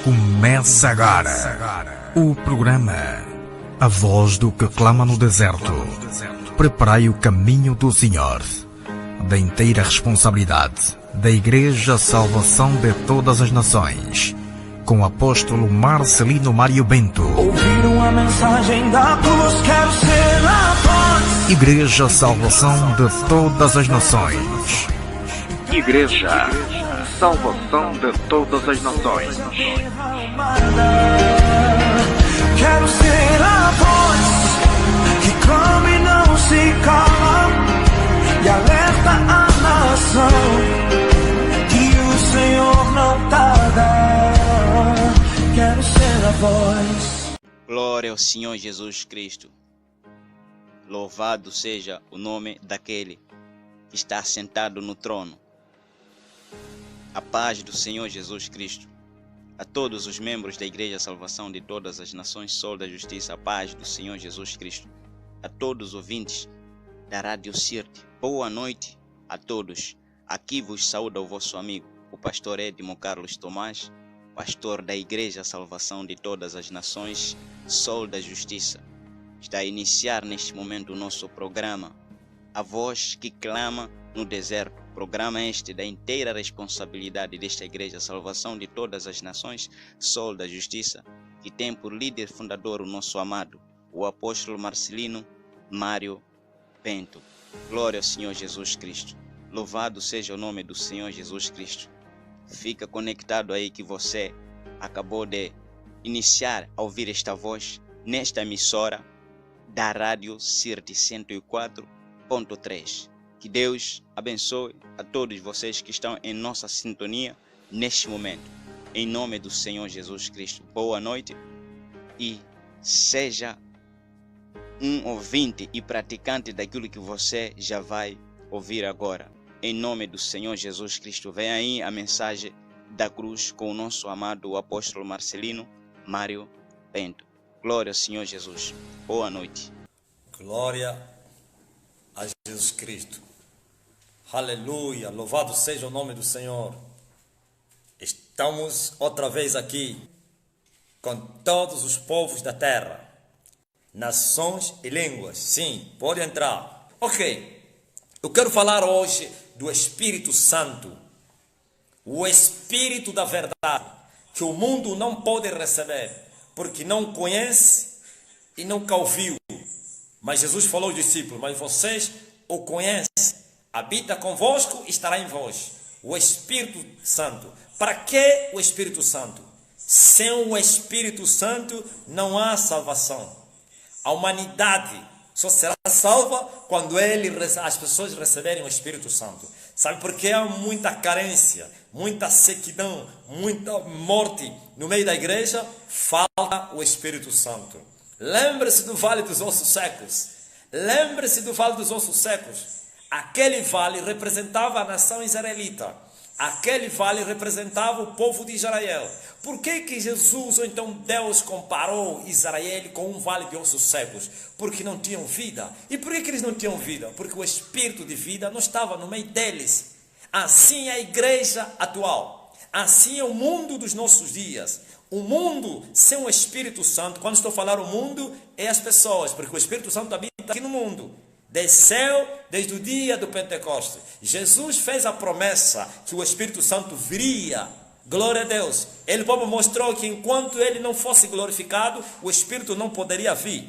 Começa agora o programa A Voz do que Clama no Deserto. Preparai o caminho do Senhor. Da inteira responsabilidade da Igreja Salvação de Todas as Nações, com o apóstolo Marcelino Mário Bento. Ouviram a mensagem da cruz, quero ser a voz. Igreja Salvação de Todas as Nações. Igreja Salvação de Todas as Nações. Quero ser a voz que clama e não se cala e alerta a nação que o Senhor não tarda. Quero ser a voz. Glória ao Senhor Jesus Cristo. Louvado seja o nome daquele que está sentado no trono. A paz do Senhor Jesus Cristo. A todos os membros da Igreja Salvação de Todas as Nações, Sol da Justiça, a paz do Senhor Jesus Cristo. A todos os ouvintes da Rádio Sirte, boa noite a todos. Aqui vos saúda o vosso amigo, o pastor Edmo Carlos Tomás, pastor da Igreja Salvação de Todas as Nações, Sol da Justiça. Está a iniciar neste momento o nosso programa, A Voz que Clama no Deserto. Programa este da inteira responsabilidade desta Igreja Salvação de Todas as Nações, Sol da Justiça, que tem por líder fundador o nosso amado, o apóstolo Marcelino Mário Bento. Glória ao Senhor Jesus Cristo. Louvado seja o nome do Senhor Jesus Cristo. Fica conectado aí que você acabou de iniciar a ouvir esta voz nesta emissora da Rádio Sirte 104.3. Que Deus abençoe a todos vocês que estão em nossa sintonia neste momento. Em nome do Senhor Jesus Cristo. Boa noite e seja um ouvinte e praticante daquilo que você já vai ouvir agora. Em nome do Senhor Jesus Cristo. Vem aí a mensagem da cruz com o nosso amado apóstolo Marcelino Mário Bento. Glória ao Senhor Jesus. Boa noite. Glória a Jesus Cristo. Aleluia, louvado seja o nome do Senhor. Estamos outra vez aqui com todos os povos da terra, nações e línguas. Sim, pode entrar. Ok, eu quero falar hoje do Espírito Santo, o Espírito da verdade, que o mundo não pode receber, porque não conhece e nunca ouviu. Mas Jesus falou aos discípulos, mas vocês o conhecem. Habita convosco e estará em vós o Espírito Santo. Para que o Espírito Santo? Sem o Espírito Santo não há salvação. A humanidade só será salva quando as pessoas receberem o Espírito Santo. Sabe por que há muita carência, muita sequidão, muita morte no meio da igreja? Falta o Espírito Santo. Lembre-se do Vale dos Ossos Secos. Lembre-se do Vale dos Ossos Secos. Aquele vale representava a nação israelita. Aquele vale representava o povo de Israel. Por que Jesus, ou então Deus, comparou Israel com um vale de ossos secos? Porque não tinham vida. E por que eles não tinham vida? Porque o Espírito de vida não estava no meio deles. Assim é a igreja atual. Assim é o mundo dos nossos dias. O mundo sem o Espírito Santo, quando estou a falar o mundo, é as pessoas, porque o Espírito Santo habita aqui no mundo. Desceu desde o dia do Pentecostes. Jesus fez a promessa que o Espírito Santo viria. Glória a Deus. Ele próprio mostrou que enquanto ele não fosse glorificado, o Espírito não poderia vir.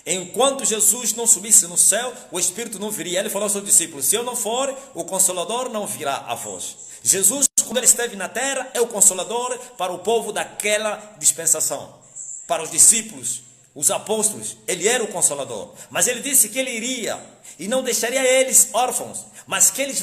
Enquanto Jesus não subisse no céu, o Espírito não viria. Ele falou aos seus discípulos, se eu não for, o Consolador não virá a vós. Jesus, quando ele esteve na terra, é o Consolador para o povo daquela dispensação. Para os discípulos, os apóstolos, ele era o Consolador. Mas ele disse que ele iria e não deixaria eles órfãos, mas que ele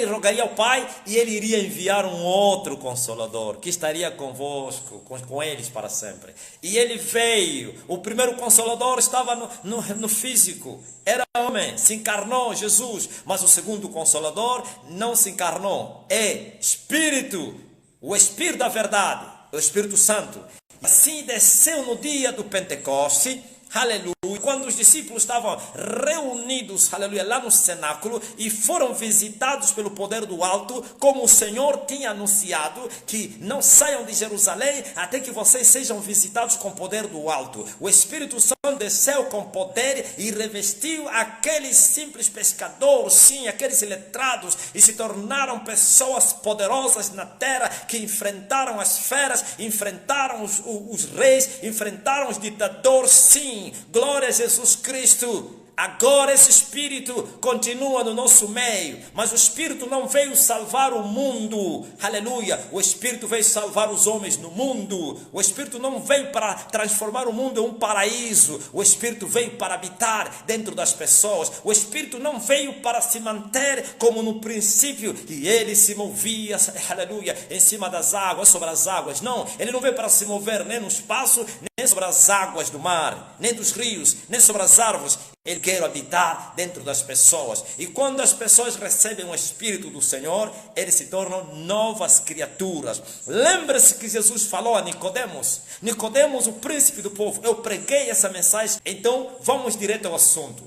rogaria ao Pai e ele iria enviar um outro Consolador que estaria convosco, com eles para sempre. E ele veio. O primeiro Consolador estava no físico, era homem, se encarnou Jesus. Mas o segundo Consolador não se encarnou, é Espírito, o Espírito da verdade, o Espírito Santo. Assim desceu no dia do Pentecoste, aleluia, quando os discípulos estavam reunidos, aleluia, lá no cenáculo e foram visitados pelo poder do alto, como o Senhor tinha anunciado, que não saiam de Jerusalém até que vocês sejam visitados com poder do alto. O Espírito Santo desceu com poder e revestiu aqueles simples pescadores, sim, aqueles iletrados, e se tornaram pessoas poderosas na terra, que enfrentaram as feras, enfrentaram os reis, enfrentaram os ditadores, sim, glória a Jesus Cristo. Agora esse Espírito continua no nosso meio, mas o Espírito não veio salvar o mundo, aleluia, o Espírito veio salvar os homens no mundo. O Espírito não veio para transformar o mundo em um paraíso, o Espírito veio para habitar dentro das pessoas. O Espírito não veio para se manter como no princípio, que ele se movia, aleluia, em cima das águas, sobre as águas. Não, ele não veio para se mover nem no espaço, nem sobre as águas do mar, nem dos rios, nem sobre as árvores. Ele quer habitar dentro das pessoas. E quando as pessoas recebem o Espírito do Senhor, eles se tornam novas criaturas. Lembre-se que Jesus falou a Nicodemos. Nicodemos, o príncipe do povo. Eu preguei essa mensagem. Então, vamos direto ao assunto.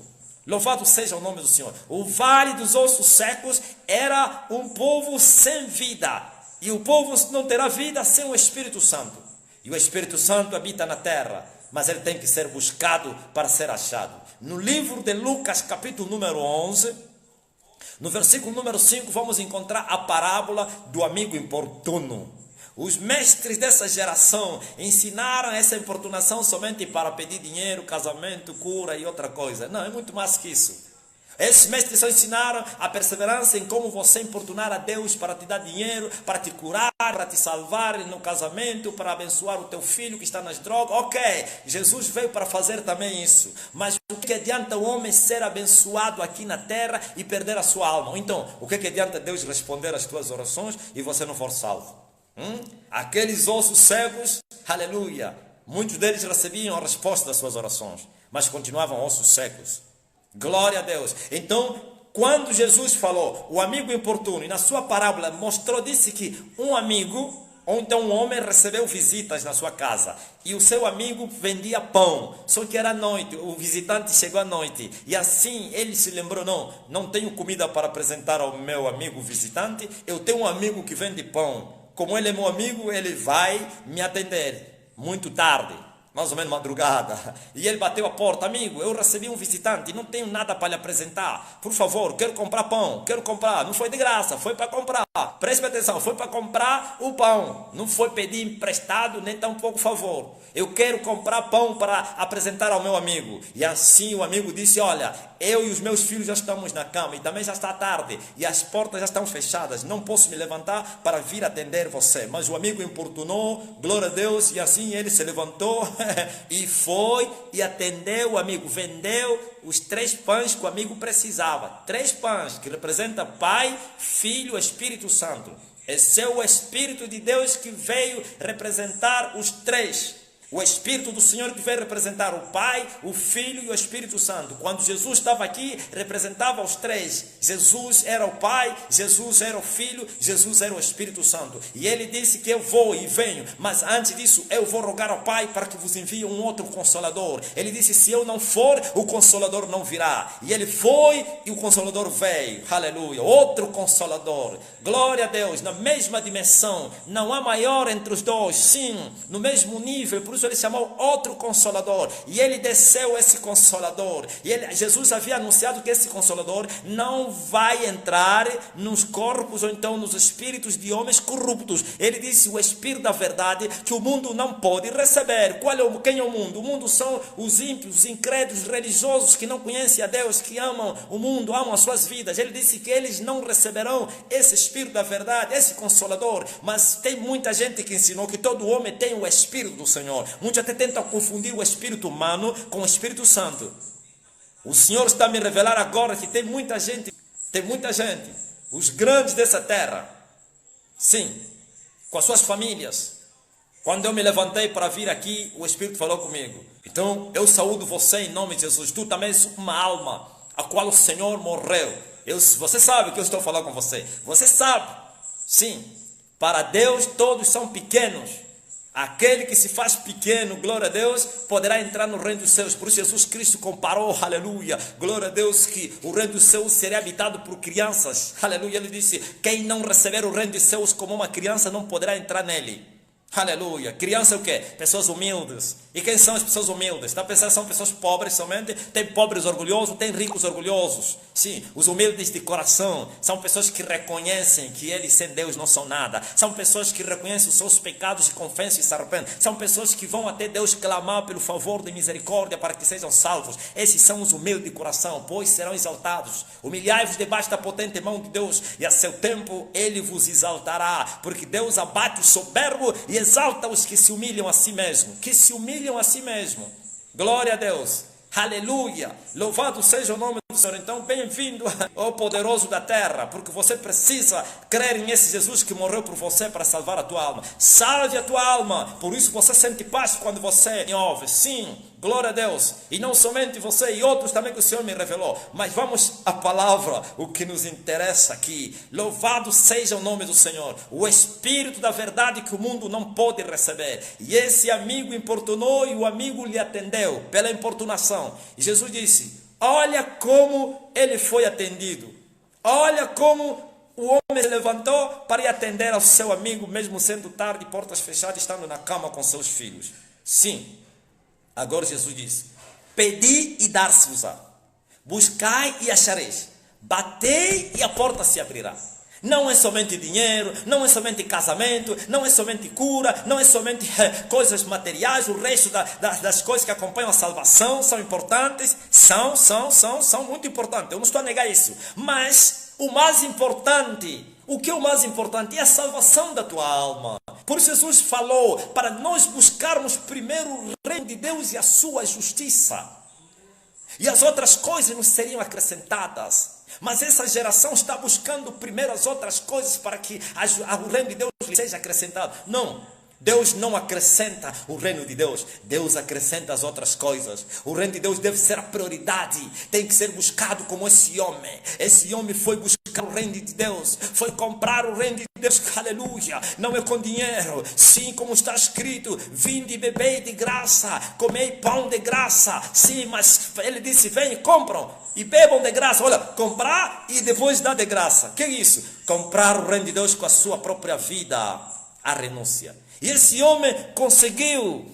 Louvado seja o nome do Senhor. O vale dos ossos secos era um povo sem vida. E o povo não terá vida sem o Espírito Santo. E o Espírito Santo habita na terra, mas ele tem que ser buscado para ser achado. No livro de Lucas, capítulo número 11, no versículo número 5, vamos encontrar a parábola do amigo importuno. Os mestres dessa geração ensinaram essa importunação somente para pedir dinheiro, casamento, cura e outra coisa. Não, é muito mais que isso. Esses mestres só ensinaram a perseverança em como você importunar a Deus para te dar dinheiro, para te curar, para te salvar no casamento, para abençoar o teu filho que está nas drogas. Ok, Jesus veio para fazer também isso. Mas o que adianta o homem ser abençoado aqui na terra e perder a sua alma? Então, o que adianta Deus responder às tuas orações e você não for salvo? Aqueles ossos cegos, aleluia, muitos deles recebiam a resposta das suas orações, mas continuavam ossos secos. Glória a Deus. Então, quando Jesus falou o amigo importuno, e na sua parábola mostrou, disse que um amigo, ou então um homem recebeu visitas na sua casa, e o seu amigo vendia pão, só que era noite, o visitante chegou à noite, e assim ele se lembrou, não tenho comida para apresentar ao meu amigo visitante, eu tenho um amigo que vende pão, como ele é meu amigo, ele vai me atender, muito tarde, mais ou menos madrugada, e ele bateu a porta: amigo, eu recebi um visitante, não tenho nada para lhe apresentar, por favor, quero comprar pão, quero comprar, não foi de graça, foi para comprar, preste atenção, foi para comprar o pão, não foi pedir emprestado, nem tampouco favor, eu quero comprar pão para apresentar ao meu amigo. E assim o amigo disse: olha, eu e os meus filhos já estamos na cama, e também já está tarde, e as portas já estão fechadas, não posso me levantar para vir atender você. Mas o amigo importunou, glória a Deus, e assim ele se levantou e foi e atendeu o amigo, vendeu os 3 pães que o amigo precisava, 3 pães que representam Pai, Filho, Espírito Santo. Esse é o Espírito de Deus que veio representar os 3. O Espírito do Senhor que veio representar o Pai, o Filho e o Espírito Santo. Quando Jesus estava aqui, representava os 3. Jesus era o Pai, Jesus era o Filho, Jesus era o Espírito Santo. E ele disse que eu vou e venho, mas antes disso eu vou rogar ao Pai para que vos envie um outro Consolador. Ele disse: se eu não for, o Consolador não virá. E ele foi e o Consolador veio. Aleluia, outro Consolador. Glória a Deus, na mesma dimensão, não há maior entre os dois, sim, no mesmo nível. Por isso ele chamou outro Consolador, e ele desceu esse Consolador, e Jesus havia anunciado que esse Consolador não vai entrar nos corpos ou então nos espíritos de homens corruptos. Ele disse: o Espírito da verdade, que o mundo não pode receber. Quem é o mundo? O mundo são os ímpios, os incrédulos, religiosos que não conhecem a Deus, que amam o mundo, amam as suas vidas. Ele disse que eles não receberão esse Espírito da verdade, esse Consolador. Mas tem muita gente que ensinou que todo homem tem o Espírito do Senhor. Muitos até tentam confundir o espírito humano com o Espírito Santo. O Senhor está me revelar agora que tem muita gente, os grandes dessa terra, sim, com as suas famílias. Quando eu me levantei para vir aqui, o Espírito falou comigo: então eu saúdo você em nome de Jesus. Tu também és uma alma a qual o Senhor morreu. Você sabe que eu estou falando com você. Você sabe, sim, para Deus todos são pequenos. Aquele que se faz pequeno, glória a Deus, poderá entrar no reino dos céus. Por isso Jesus Cristo comparou, aleluia, glória a Deus, que o reino dos céus seria habitado por crianças. Aleluia, ele disse, quem não receber o reino dos céus como uma criança não poderá entrar nele. Aleluia. Criança é o quê? Pessoas humildes. E quem são as pessoas humildes? Está a pensar que são pessoas pobres somente? Tem pobres orgulhosos, tem ricos orgulhosos. Sim, os humildes de coração são pessoas que reconhecem que eles sem Deus não são nada. São pessoas que reconhecem os seus pecados e confessam e se arrependem. São pessoas que vão até Deus clamar pelo favor de misericórdia para que sejam salvos. Esses são os humildes de coração, pois serão exaltados. Humilhai-vos debaixo da potente mão de Deus e a seu tempo Ele vos exaltará. Porque Deus abate o soberbo e exalta os que se humilham a si mesmo. Que se humilham a si mesmo. Glória a Deus. Aleluia. Louvado seja o nome do Senhor. Então, bem-vindo ao poderoso da terra. Porque você precisa crer nesse Jesus que morreu por você para salvar a tua alma. Salve a tua alma. Por isso você sente paz quando você me ouve. Sim. Glória a Deus. E não somente você e outros também que o Senhor me revelou. Mas vamos à palavra, o que nos interessa aqui. Louvado seja o nome do Senhor. O Espírito da verdade que o mundo não pode receber. E esse amigo importunou e o amigo lhe atendeu pela importunação. E Jesus disse, olha como ele foi atendido. Olha como o homem se levantou para ir atender ao seu amigo, mesmo sendo tarde, portas fechadas, estando na cama com seus filhos. Sim. Agora Jesus diz, pedi e dar-se-vos-á, buscai e achareis, batei e a porta se abrirá. Não é somente dinheiro, não é somente casamento, não é somente cura, não é somente coisas materiais, o resto das coisas que acompanham a salvação são importantes, são muito importantes, eu não estou a negar isso, mas o mais importante, o que é o mais importante é a salvação da tua alma. Por isso Jesus falou para nós buscarmos primeiro o reino de Deus e a sua justiça. E as outras coisas nos seriam acrescentadas. Mas essa geração está buscando primeiro as outras coisas para que o reino de Deus lhe seja acrescentado. Não. Deus não acrescenta o reino de Deus. Deus acrescenta as outras coisas. O reino de Deus deve ser a prioridade. Tem que ser buscado como esse homem. Esse homem foi buscar o reino de Deus. Foi comprar o reino de Deus. Aleluia. Não é com dinheiro. Sim, como está escrito. Vinde e bebei de graça. Comei pão de graça. Sim, mas ele disse, vem e compram. E bebam de graça. Olha, comprar e depois dar de graça. Que é isso? Comprar o reino de Deus com a sua própria vida. A renúncia. E esse homem conseguiu,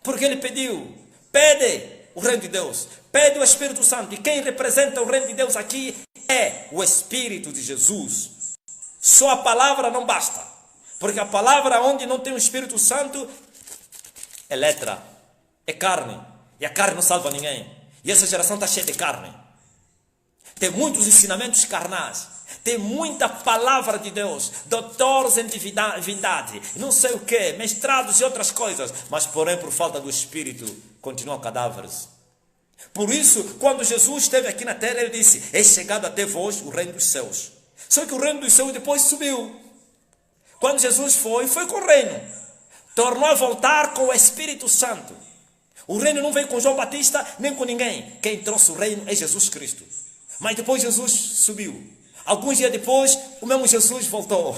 porque ele pediu, pede o reino de Deus, pede o Espírito Santo, e quem representa o reino de Deus aqui é o Espírito de Jesus. Só a palavra não basta, porque a palavra onde não tem o Espírito Santo é letra, é carne, e a carne não salva ninguém, e essa geração está cheia de carne, tem muitos ensinamentos carnais. Tem muita palavra de Deus, doutores em divindade, não sei o que, mestrados e outras coisas, mas porém por falta do Espírito continuam cadáveres. Por isso, quando Jesus esteve aqui na terra, ele disse, é chegado até vós o reino dos céus. Só que o reino dos céus depois subiu. Quando Jesus foi com o reino, tornou a voltar com o Espírito Santo. O reino não veio com João Batista, nem com ninguém. Quem trouxe o reino é Jesus Cristo. Mas depois Jesus subiu. Alguns dias depois, o mesmo Jesus voltou,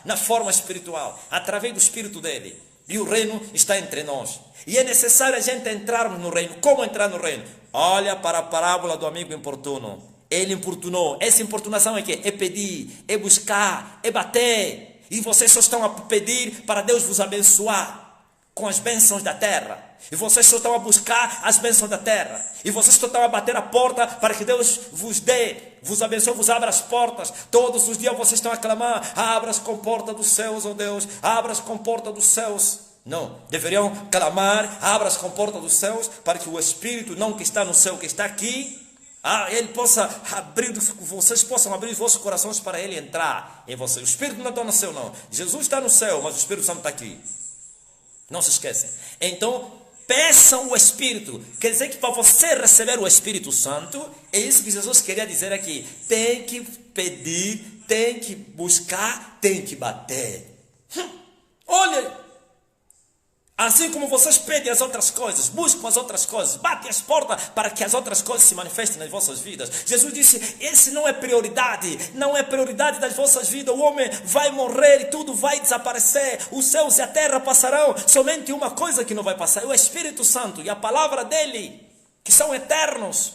na forma espiritual, através do Espírito dele. E o reino está entre nós. E é necessário a gente entrarmos no reino. Como entrar no reino? Olha para a parábola do amigo importuno. Ele importunou. Essa importunação é que é pedir, é buscar, é bater. E vocês só estão a pedir para Deus vos abençoar com as bênçãos da terra. E vocês só estão a buscar as bênçãos da terra. E vocês só estão a bater a porta para que Deus vos dê, vos abençoe, vos abra as portas. Todos os dias vocês estão a clamar, abra-as com porta dos céus, ó Deus, abra-as com porta dos céus. Não, deveriam clamar, abra-as com porta dos céus, para que o Espírito, não que está no céu, que está aqui, ele possa abrir, vocês possam abrir os vossos corações para ele entrar em vocês. O Espírito não está no céu, não. Jesus está no céu, mas o Espírito Santo está aqui. Não se esquecem. Então, peçam o Espírito. Quer dizer que para você receber o Espírito Santo, é isso que Jesus queria dizer aqui. Tem que pedir, tem que buscar, tem que bater. Olha, Assim como vocês pedem as outras coisas, buscam as outras coisas, batem as portas para que as outras coisas se manifestem nas vossas vidas. Jesus disse, esse não é prioridade, não é prioridade das vossas vidas. O homem vai morrer e tudo vai desaparecer. Os céus e a terra passarão. Somente uma coisa que não vai passar, é o Espírito Santo e a palavra dele, que são eternos.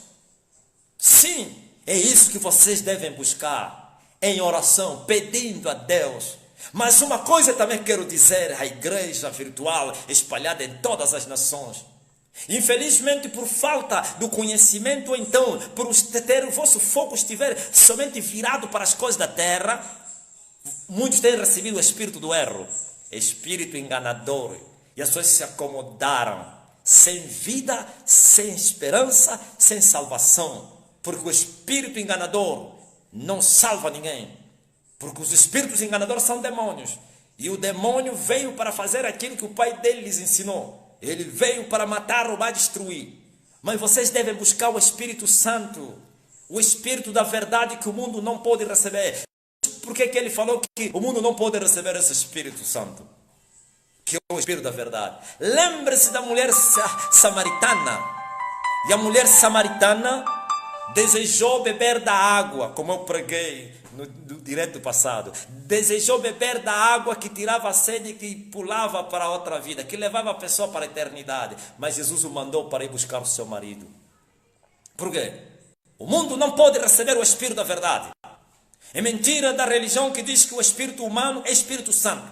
Sim, é isso que vocês devem buscar em oração, pedindo a Deus. Mas uma coisa também quero dizer à igreja virtual espalhada em todas as nações. Infelizmente, por falta do conhecimento, ou então, por ter o vosso foco estiver somente virado para as coisas da terra, muitos têm recebido o espírito do erro, espírito enganador, e as pessoas se acomodaram, sem vida, sem esperança, sem salvação, porque o espírito enganador não salva ninguém. Porque os espíritos enganadores são demônios. E o demônio veio para fazer aquilo que o pai dele lhes ensinou. Ele veio para matar, roubar, destruir. Mas vocês devem buscar o Espírito Santo. O Espírito da verdade que o mundo não pode receber. Por que ele falou que o mundo não pode receber esse Espírito Santo? Que é o Espírito da verdade. Lembre-se da mulher samaritana. E a mulher samaritana desejou beber da água, como eu preguei no direto passado. Desejou beber da água que tirava a sede e que pulava para outra vida, que levava a pessoa para a eternidade. Mas Jesus o mandou para ir buscar o seu marido. Por quê? O mundo não pode receber o Espírito da verdade. É mentira da religião que diz que o Espírito humano é Espírito Santo.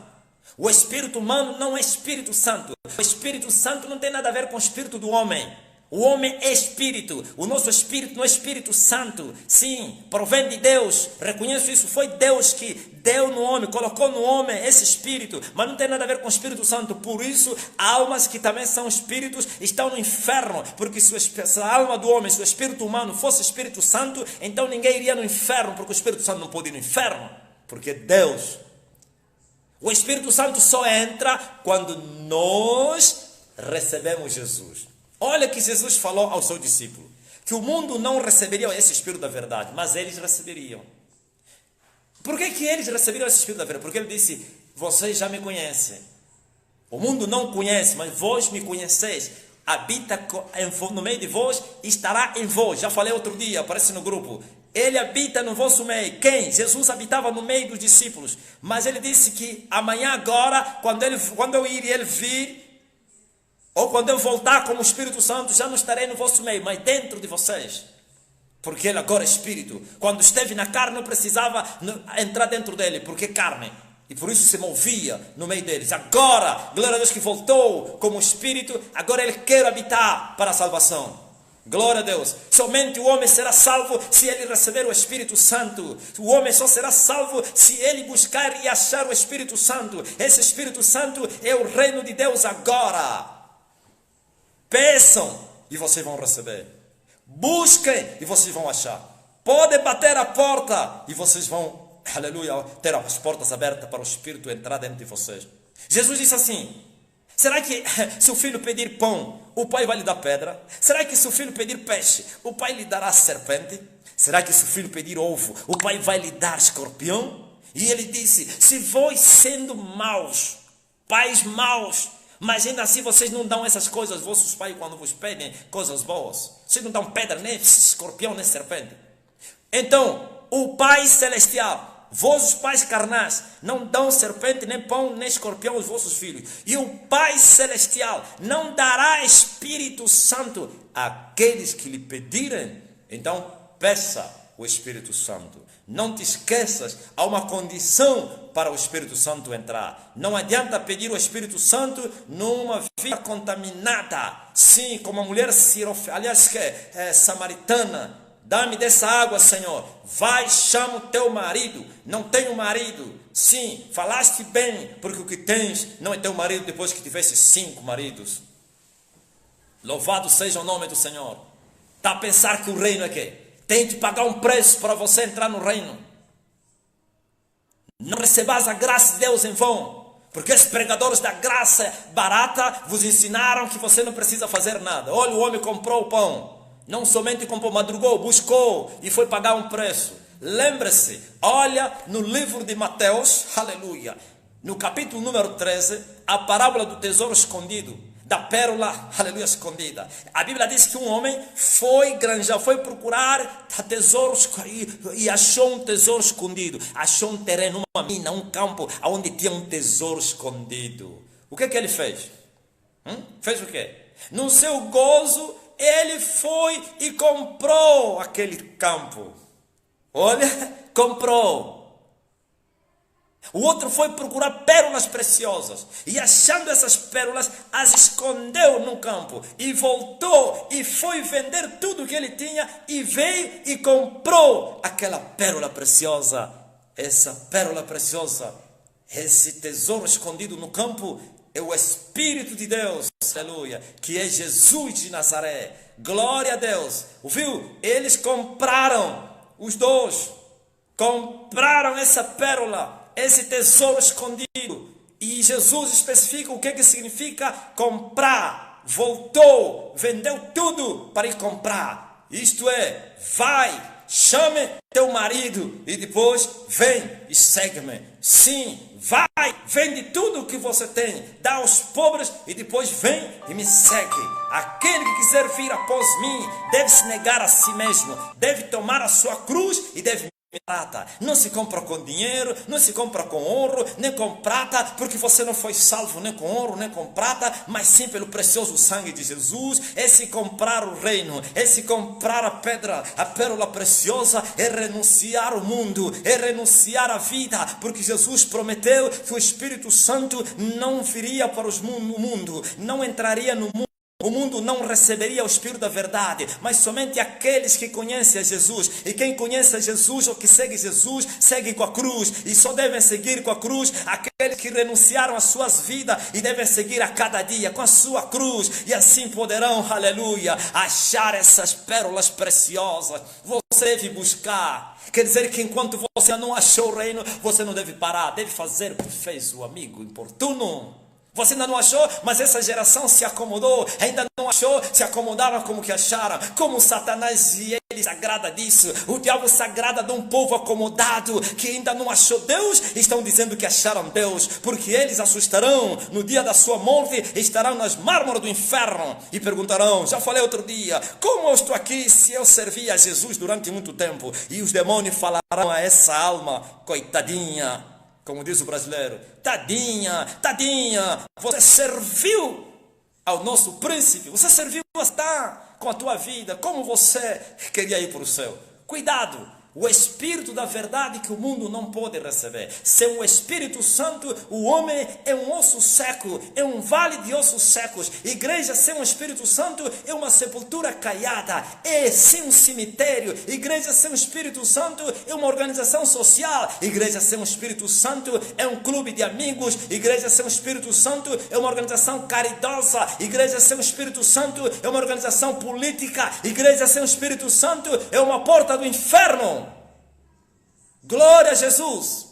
O Espírito humano não é Espírito Santo. O Espírito Santo não tem nada a ver com o Espírito do homem. O homem é espírito, o nosso espírito não é Espírito Santo. Sim, provém de Deus, reconheço isso, foi Deus que deu no homem, colocou no homem esse espírito, mas não tem nada a ver com o Espírito Santo. Por isso, almas que também são espíritos estão no inferno, porque se a alma do homem, se o espírito humano fosse Espírito Santo, então ninguém iria no inferno, porque o Espírito Santo não pode ir no inferno, porque Deus. O Espírito Santo só entra quando nós recebemos Jesus. Olha que Jesus falou ao seu discípulo, que o mundo não receberia esse Espírito da verdade, mas eles receberiam. Por que eles receberiam esse Espírito da verdade? Porque ele disse, vocês já me conhecem. O mundo não conhece, mas vós me conheceis. Habita no meio de vós e estará em vós. Já falei outro dia, aparece no grupo. Ele habita no vosso meio. Quem? Jesus habitava no meio dos discípulos. Mas ele disse que amanhã agora, quando eu ir e ele vir, ou quando eu voltar como Espírito Santo, já não estarei no vosso meio, mas dentro de vocês. Porque ele agora é Espírito. Quando esteve na carne, não precisava entrar dentro dele, porque é carne. E por isso se movia no meio deles. Agora, glória a Deus que voltou como Espírito, agora ele quer habitar para a salvação. Glória a Deus. Somente o homem será salvo se ele receber o Espírito Santo. O homem só será salvo se ele buscar e achar o Espírito Santo. Esse Espírito Santo é o reino de Deus agora. Peçam e vocês vão receber. Busquem e vocês vão achar. Podem bater a porta e vocês vão, aleluia, ter as portas abertas para o Espírito entrar dentro de vocês. Jesus disse assim, será que se o filho pedir pão, o pai vai lhe dar pedra? Será que se o filho pedir peixe, o pai lhe dará serpente? Será que se o filho pedir ovo, o pai vai lhe dar escorpião? E ele disse, se vós sendo maus, pais maus, mas ainda assim vocês não dão essas coisas, vossos pais, quando vos pedem coisas boas. Vocês não dão pedra, nem escorpião, nem serpente. Então, o Pai Celestial, vossos pais carnais, não dão serpente, nem pão, nem escorpião aos vossos filhos. E o Pai Celestial não dará Espírito Santo àqueles que lhe pedirem. Então, peça o Espírito Santo. Não te esqueças, há uma condição para o Espírito Santo entrar. Não adianta pedir o Espírito Santo numa vida contaminada. Sim, como a mulher samaritana. Dá-me dessa água, Senhor. Vai, chama o teu marido. Não tenho marido. Sim, falaste bem, porque o que tens não é teu marido depois que tivesse 5 maridos. Louvado seja o nome do Senhor. Está a pensar que o reino é quê? Tem de pagar um preço para você entrar no reino. Não recebas a graça de Deus em vão. Porque os pregadores da graça barata vos ensinaram que você não precisa fazer nada. Olha, o homem comprou o pão. Não somente comprou, madrugou, buscou e foi pagar um preço. Lembre-se, olha no livro de Mateus, aleluia. no capítulo número 13, a parábola do tesouro escondido, da pérola, aleluia, escondida. A Bíblia diz que um homem foi granjar, foi procurar tesouros e achou um tesouro escondido. Achou um terreno, uma mina, um campo onde tinha um tesouro escondido. O que ele fez? Fez o quê? No seu gozo, ele foi e comprou aquele campo. Olha, comprou. O outro foi procurar pérolas preciosas e achando essas pérolas, as escondeu no campo e voltou e foi vender tudo que ele tinha e veio e comprou aquela pérola preciosa. Essa pérola preciosa, esse tesouro escondido no campo é o Espírito de Deus, aleluia, que é Jesus de Nazaré. Glória a Deus. Ouviu? Eles compraram, os dois compraram essa pérola, esse tesouro escondido. E Jesus especifica o que significa comprar. Voltou, vendeu tudo para ir comprar. Isto é, vai, chame teu marido e depois vem e segue-me. Sim, vai, vende tudo o que você tem, dá aos pobres e depois vem e me segue. Aquele que quiser vir após mim deve se negar a si mesmo, deve tomar a sua cruz e deve prata. Não se compra com dinheiro, não se compra com ouro, nem com prata, porque você não foi salvo nem com ouro, nem com prata, mas sim pelo precioso sangue de Jesus. É se comprar o reino, é se comprar a pedra, a pérola preciosa, é renunciar ao mundo, é renunciar à vida, porque Jesus prometeu que o Espírito Santo não viria para o mundo, não entraria no mundo. O mundo não receberia o Espírito da verdade, mas somente aqueles que conhecem a Jesus. E quem conhece a Jesus ou que segue Jesus, segue com a cruz. E só devem seguir com a cruz aqueles que renunciaram às suas vidas e devem seguir a cada dia com a sua cruz. E assim poderão, aleluia, achar essas pérolas preciosas. Você deve buscar. Quer dizer que enquanto você não achou o reino, você não deve parar. Deve fazer o que fez o amigo importuno. Você ainda não achou, mas essa geração se acomodou, ainda não achou, se acomodaram como que acharam, como Satanás e ele se agrada disso, o diabo se agrada de um povo acomodado, que ainda não achou Deus, estão dizendo que acharam Deus, porque eles assustarão, no dia da sua morte, estarão nas mármores do inferno, e perguntarão, já falei outro dia, como eu estou aqui se eu servi a Jesus durante muito tempo, e os demônios falarão a essa alma, coitadinha, como diz o brasileiro, tadinha, tadinha, você serviu ao nosso príncipe, você serviu com a tua vida, como você queria ir para o céu. Cuidado, o Espírito da verdade que o mundo não pode receber. Sem o Espírito Santo, o homem é um osso seco, é um vale de ossos secos. Igreja sem o Espírito Santo é uma sepultura caiada, é sim um cemitério. Igreja sem o Espírito Santo é uma organização social. Igreja sem o Espírito Santo é um clube de amigos. Igreja sem o Espírito Santo é uma organização caridosa. Igreja sem o Espírito Santo é uma organização política. Igreja sem o Espírito Santo é uma porta do inferno. Glória a Jesus.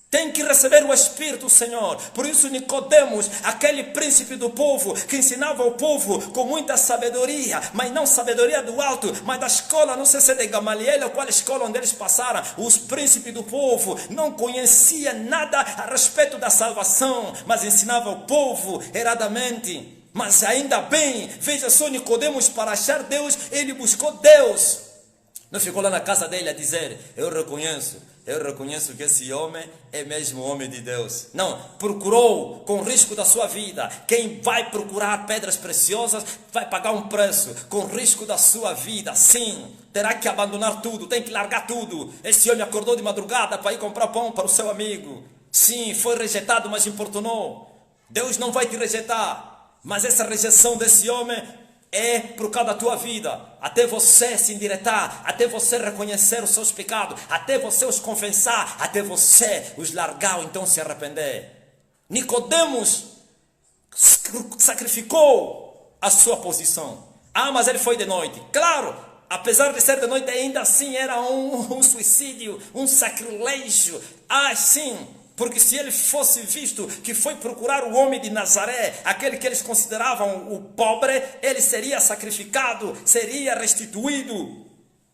Tem que receber o Espírito do Senhor. Por isso Nicodemos, aquele príncipe do povo, que ensinava o povo com muita sabedoria, mas não sabedoria do alto, mas da escola, não sei se é de Gamaliel ou qual escola onde eles passaram, os príncipes do povo, não conhecia nada a respeito da salvação, mas ensinava o povo erradamente. Mas ainda bem, veja só, Nicodemos, para achar Deus, ele buscou Deus. Não ficou lá na casa dele a dizer, eu reconheço que esse homem é mesmo homem de Deus. Não, procurou com risco da sua vida. Quem vai procurar pedras preciosas vai pagar um preço com risco da sua vida. Sim, terá que abandonar tudo, tem que largar tudo. Esse homem acordou de madrugada para ir comprar pão para o seu amigo. Sim, foi rejeitado, mas importunou. Deus não vai te rejeitar, mas essa rejeição desse homem é por causa da tua vida, até você se endireitar, até você reconhecer os seus pecados, até você os confessar, até você os largar ou então se arrepender. Nicodemos sacrificou a sua posição. Ah, mas ele foi de noite. Claro, apesar de ser de noite, ainda assim era um suicídio, um sacrilégio. Ah, sim. Porque se ele fosse visto que foi procurar o homem de Nazaré, aquele que eles consideravam o pobre, ele seria sacrificado, seria restituído.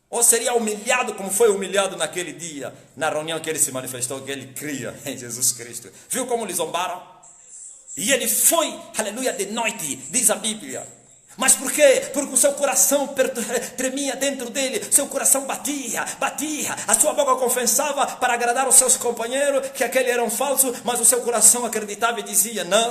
Ou seria humilhado como foi humilhado naquele dia, na reunião que ele se manifestou, que ele cria em Jesus Cristo. Viu como lhe zombaram? E ele foi, aleluia, de noite, diz a Bíblia. Mas por quê? Porque o seu coração tremia dentro dele, seu coração batia, a sua boca confessava para agradar os seus companheiros que aquele era um falso, mas o seu coração acreditava e dizia, não,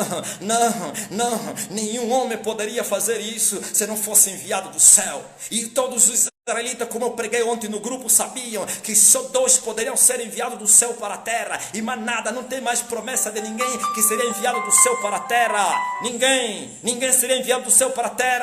nenhum homem poderia fazer isso se não fosse enviado do céu. E todos os israelitas, como eu preguei ontem no grupo, sabiam que só 2 poderiam ser enviados do céu para a terra, e mais nada, não tem mais promessa de ninguém que seria enviado do céu para a terra. Ninguém seria enviado do céu para a terra,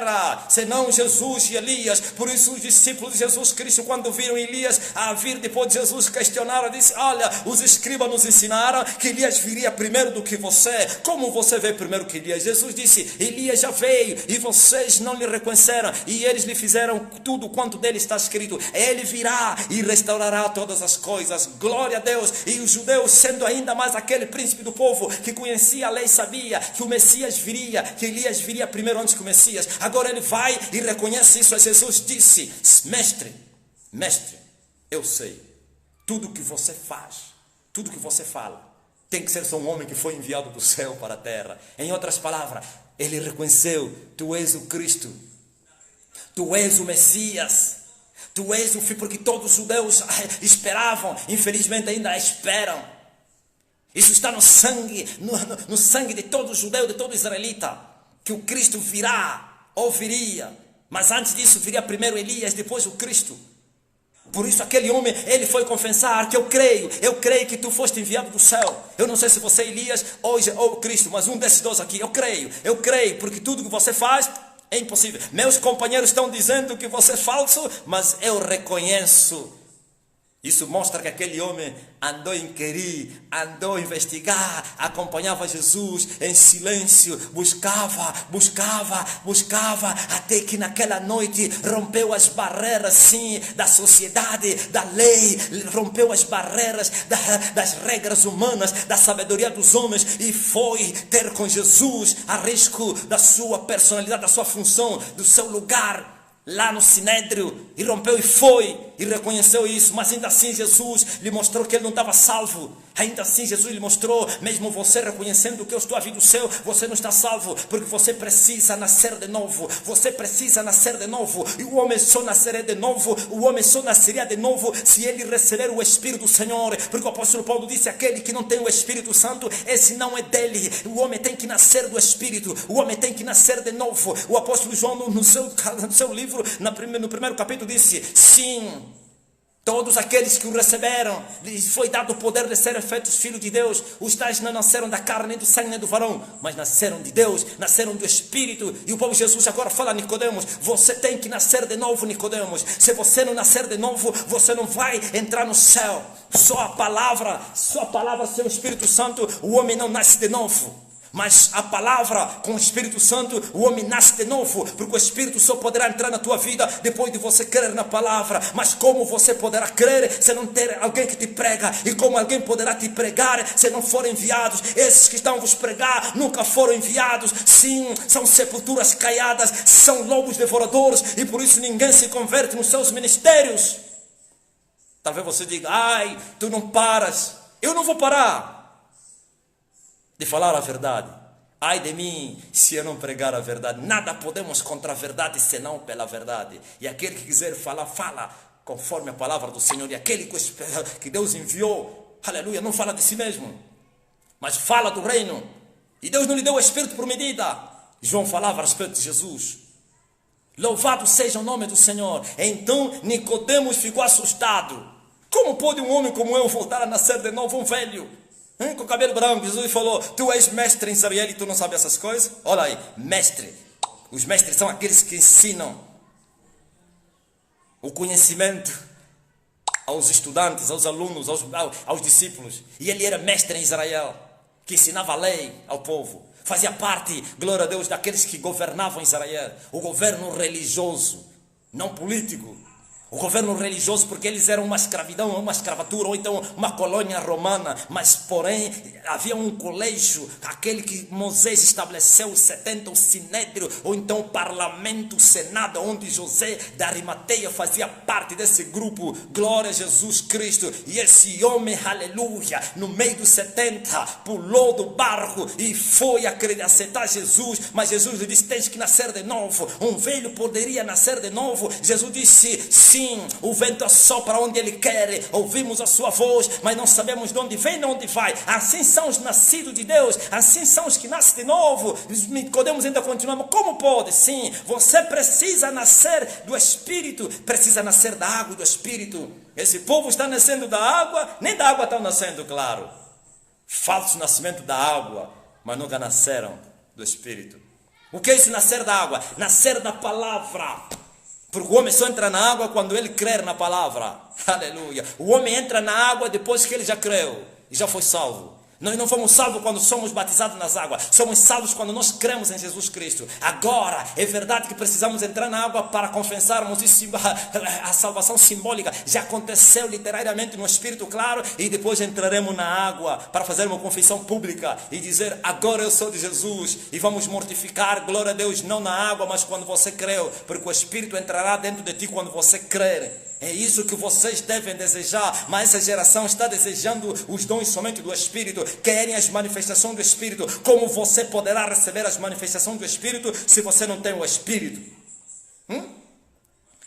senão Jesus e Elias. Por isso os discípulos de Jesus Cristo, quando viram Elias a vir depois de Jesus, questionaram, disse, olha, os escribas nos ensinaram que Elias viria primeiro do que você. Como você veio primeiro que Elias? Jesus disse, Elias já veio e vocês não lhe reconheceram, e eles lhe fizeram tudo quanto dele está escrito. Ele virá e restaurará todas as coisas. Glória a Deus. E os judeus, sendo ainda mais aquele príncipe do povo que conhecia a lei, sabia que o Messias viria, que Elias viria primeiro antes que o Messias. Agora ele vai e reconhece isso. Jesus disse, mestre, eu sei, tudo que você faz, tudo que você fala, tem que ser só um homem que foi enviado do céu para a terra. Em outras palavras, ele reconheceu, tu és o Cristo, tu és o Messias, tu és o filho, porque todos os judeus esperavam, infelizmente ainda esperam. Isso está no sangue, no sangue de todo judeu, de todo israelita, que o Cristo virá, ou viria. Mas antes disso viria primeiro Elias, depois o Cristo. Por isso aquele homem, ele foi confessar que eu creio que tu foste enviado do céu. Eu não sei se você é Elias ou o Cristo, mas um desses 2 aqui, eu creio, porque tudo que você faz é impossível. Meus companheiros estão dizendo que você é falso, mas eu reconheço. Isso mostra que aquele homem andou a inquirir, andou a investigar, acompanhava Jesus em silêncio, buscava, até que naquela noite rompeu as barreiras, sim, da sociedade, da lei, rompeu as barreiras das regras humanas, da sabedoria dos homens, e foi ter com Jesus a risco da sua personalidade, da sua função, do seu lugar lá no Sinédrio, e rompeu e foi, e reconheceu isso. Mas ainda assim Jesus lhe mostrou que ele não estava salvo. Ainda assim Jesus lhe mostrou, mesmo você reconhecendo que eu estou a vir do céu, você não está salvo, porque você precisa nascer de novo. Você precisa nascer de novo, e o homem só nasceria de novo, se ele receber o Espírito do Senhor, porque o apóstolo Paulo disse, aquele que não tem o Espírito Santo, esse não é dele. O homem tem que nascer do Espírito, o homem tem que nascer de novo. O apóstolo João no seu livro, no primeiro capítulo, disse, sim, todos aqueles que o receberam, lhes foi dado o poder de serem feitos filhos de Deus. Os tais não nasceram da carne, nem do sangue, nem do varão, mas nasceram de Deus, nasceram do Espírito. E o povo Jesus agora fala a Nicodemos, você tem que nascer de novo, Nicodemos. Se você não nascer de novo, você não vai entrar no céu. Só a palavra, sem o Espírito Santo, o homem não nasce de novo. Mas a palavra com o Espírito Santo, o homem nasce de novo, porque o Espírito só poderá entrar na tua vida depois de você crer na palavra. Mas como você poderá crer se não ter alguém que te prega? E como alguém poderá te pregar se não forem enviados? Esses que estão vos pregar nunca foram enviados. Sim, são sepulturas caiadas, são lobos devoradores, e por isso ninguém se converte nos seus ministérios. Talvez você diga, ai, tu não paras. Eu não vou parar de falar a verdade. Ai de mim, se eu não pregar a verdade. Nada podemos contra a verdade, senão pela verdade. E aquele que quiser falar, fala conforme a palavra do Senhor. E aquele que Deus enviou, aleluia, não fala de si mesmo, mas fala do reino. E Deus não lhe deu o Espírito por medida. João falava a respeito de Jesus. Louvado seja o nome do Senhor. Então Nicodemos ficou assustado. Como pode um homem como eu voltar a nascer de novo, um velho? Com o cabelo branco. Jesus falou, tu és mestre em Israel e tu não sabes essas coisas? Olha aí, mestre. Os mestres são aqueles que ensinam o conhecimento aos estudantes, aos alunos, aos discípulos. E ele era mestre em Israel, que ensinava a lei ao povo. Fazia parte, glória a Deus, daqueles que governavam Israel. O governo religioso, não político. O governo religioso, porque eles eram uma escravidão, uma escravatura, ou então uma colônia romana. Mas, porém, havia um colégio, aquele que Moisés estabeleceu, o 70, o Sinédrio, ou então o parlamento, o Senado, onde José da Arimateia fazia parte desse grupo. Glória a Jesus Cristo. E esse homem, aleluia, no meio dos 70, pulou do barco e foi aceitar Jesus. Mas Jesus lhe disse, tens que nascer de novo. Um velho poderia nascer de novo? Jesus disse, sim, o vento assopra onde ele quer, ouvimos a sua voz, mas não sabemos de onde vem nem onde vai. Assim são os nascidos de Deus, assim são os que nascem de novo. Nicodemos ainda continua, mas como pode? Sim, você precisa nascer do Espírito, precisa nascer da água e do Espírito. Esse povo está nascendo da água, nem da água estão nascendo, claro. Falso nascimento da água, mas nunca nasceram do Espírito. O que é isso, nascer da água? Nascer da palavra. Porque o homem só entra na água quando ele crer na palavra. Aleluia. O homem entra na água depois que ele já creu e já foi salvo. Nós não fomos salvos quando somos batizados nas águas. Somos salvos quando nós cremos em Jesus Cristo. Agora, é verdade que precisamos entrar na água para confessarmos isso. A salvação simbólica já aconteceu literariamente no Espírito, claro. E depois entraremos na água para fazer uma confissão pública e dizer, agora eu sou de Jesus. E vamos mortificar, glória a Deus, não na água, mas quando você creu. Porque o Espírito entrará dentro de ti quando você crer. É isso que vocês devem desejar, mas essa geração está desejando os dons somente do Espírito, querem as manifestações do Espírito. Como você poderá receber as manifestações do Espírito se você não tem o Espírito?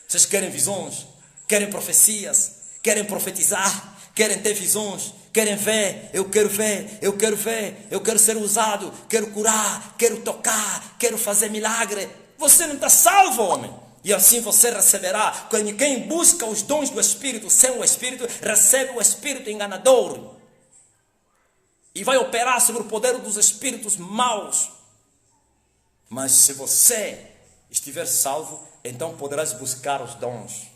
Vocês querem visões, querem profecias, querem profetizar, querem ter visões, querem ver, eu quero ver, eu quero ver, eu quero ser usado, quero curar, quero tocar, quero fazer milagre. Você não está salvo, homem. E assim você receberá. Quem busca os dons do Espírito sem o Espírito, recebe o Espírito enganador. E vai operar sobre o poder dos espíritos maus. Mas se você estiver salvo, então poderás buscar os dons.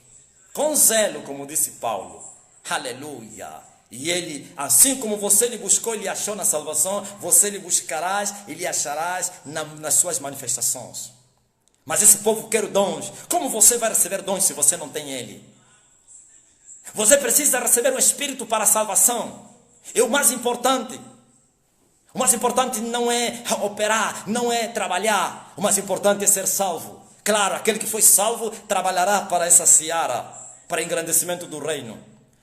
Com zelo, como disse Paulo. Aleluia. E ele, assim como você lhe buscou e lhe achou na salvação, você lhe buscarás e lhe acharás nas suas manifestações. Mas esse povo quer dons. Como você vai receber dons se você não tem ele? Você precisa receber o Espírito para a salvação. É o mais importante. O mais importante não é operar, não é trabalhar. O mais importante é ser salvo. Claro, aquele que foi salvo trabalhará para essa seara, para engrandecimento do reino.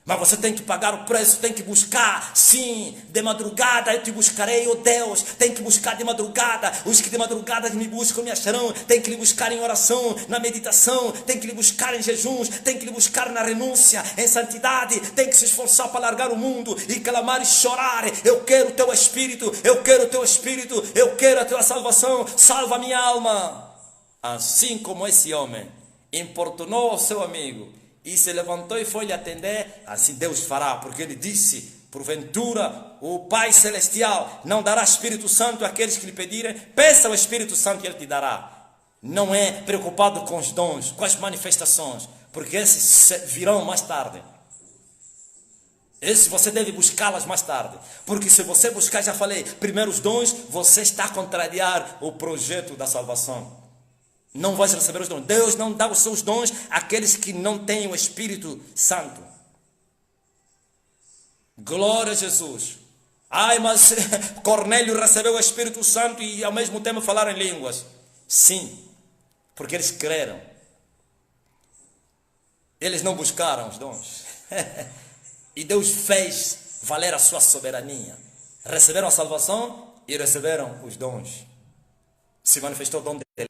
Mas você tem que pagar o preço, tem que buscar, sim, de madrugada eu te buscarei, ó Deus, tem que buscar de madrugada, os que de madrugada me buscam me acharão, tem que lhe buscar em oração, na meditação, tem que lhe buscar em jejuns, tem que lhe buscar na renúncia, em santidade, tem que se esforçar para largar o mundo e clamar e chorar, eu quero o teu Espírito, eu quero o teu Espírito, eu quero a tua salvação, salva a minha alma. Assim como esse homem importunou o seu amigo, e se levantou e foi lhe atender, assim Deus fará, porque ele disse, porventura o Pai Celestial não dará Espírito Santo àqueles que lhe pedirem, peça o Espírito Santo e ele te dará. Não é preocupado com os dons, com as manifestações, porque esses virão mais tarde. Esses você deve buscá-las mais tarde, porque se você buscar, já falei, primeiro os dons, você está a contrariar o projeto da salvação. Não vais receber os dons. Deus não dá os seus dons àqueles que não têm o Espírito Santo. Glória a Jesus. Ai, mas Cornélio recebeu o Espírito Santo e ao mesmo tempo falaram em línguas. Sim, porque eles creram. Eles não buscaram os dons. E Deus fez valer a sua soberania. Receberam a salvação e receberam os dons. Se manifestou o dom dele.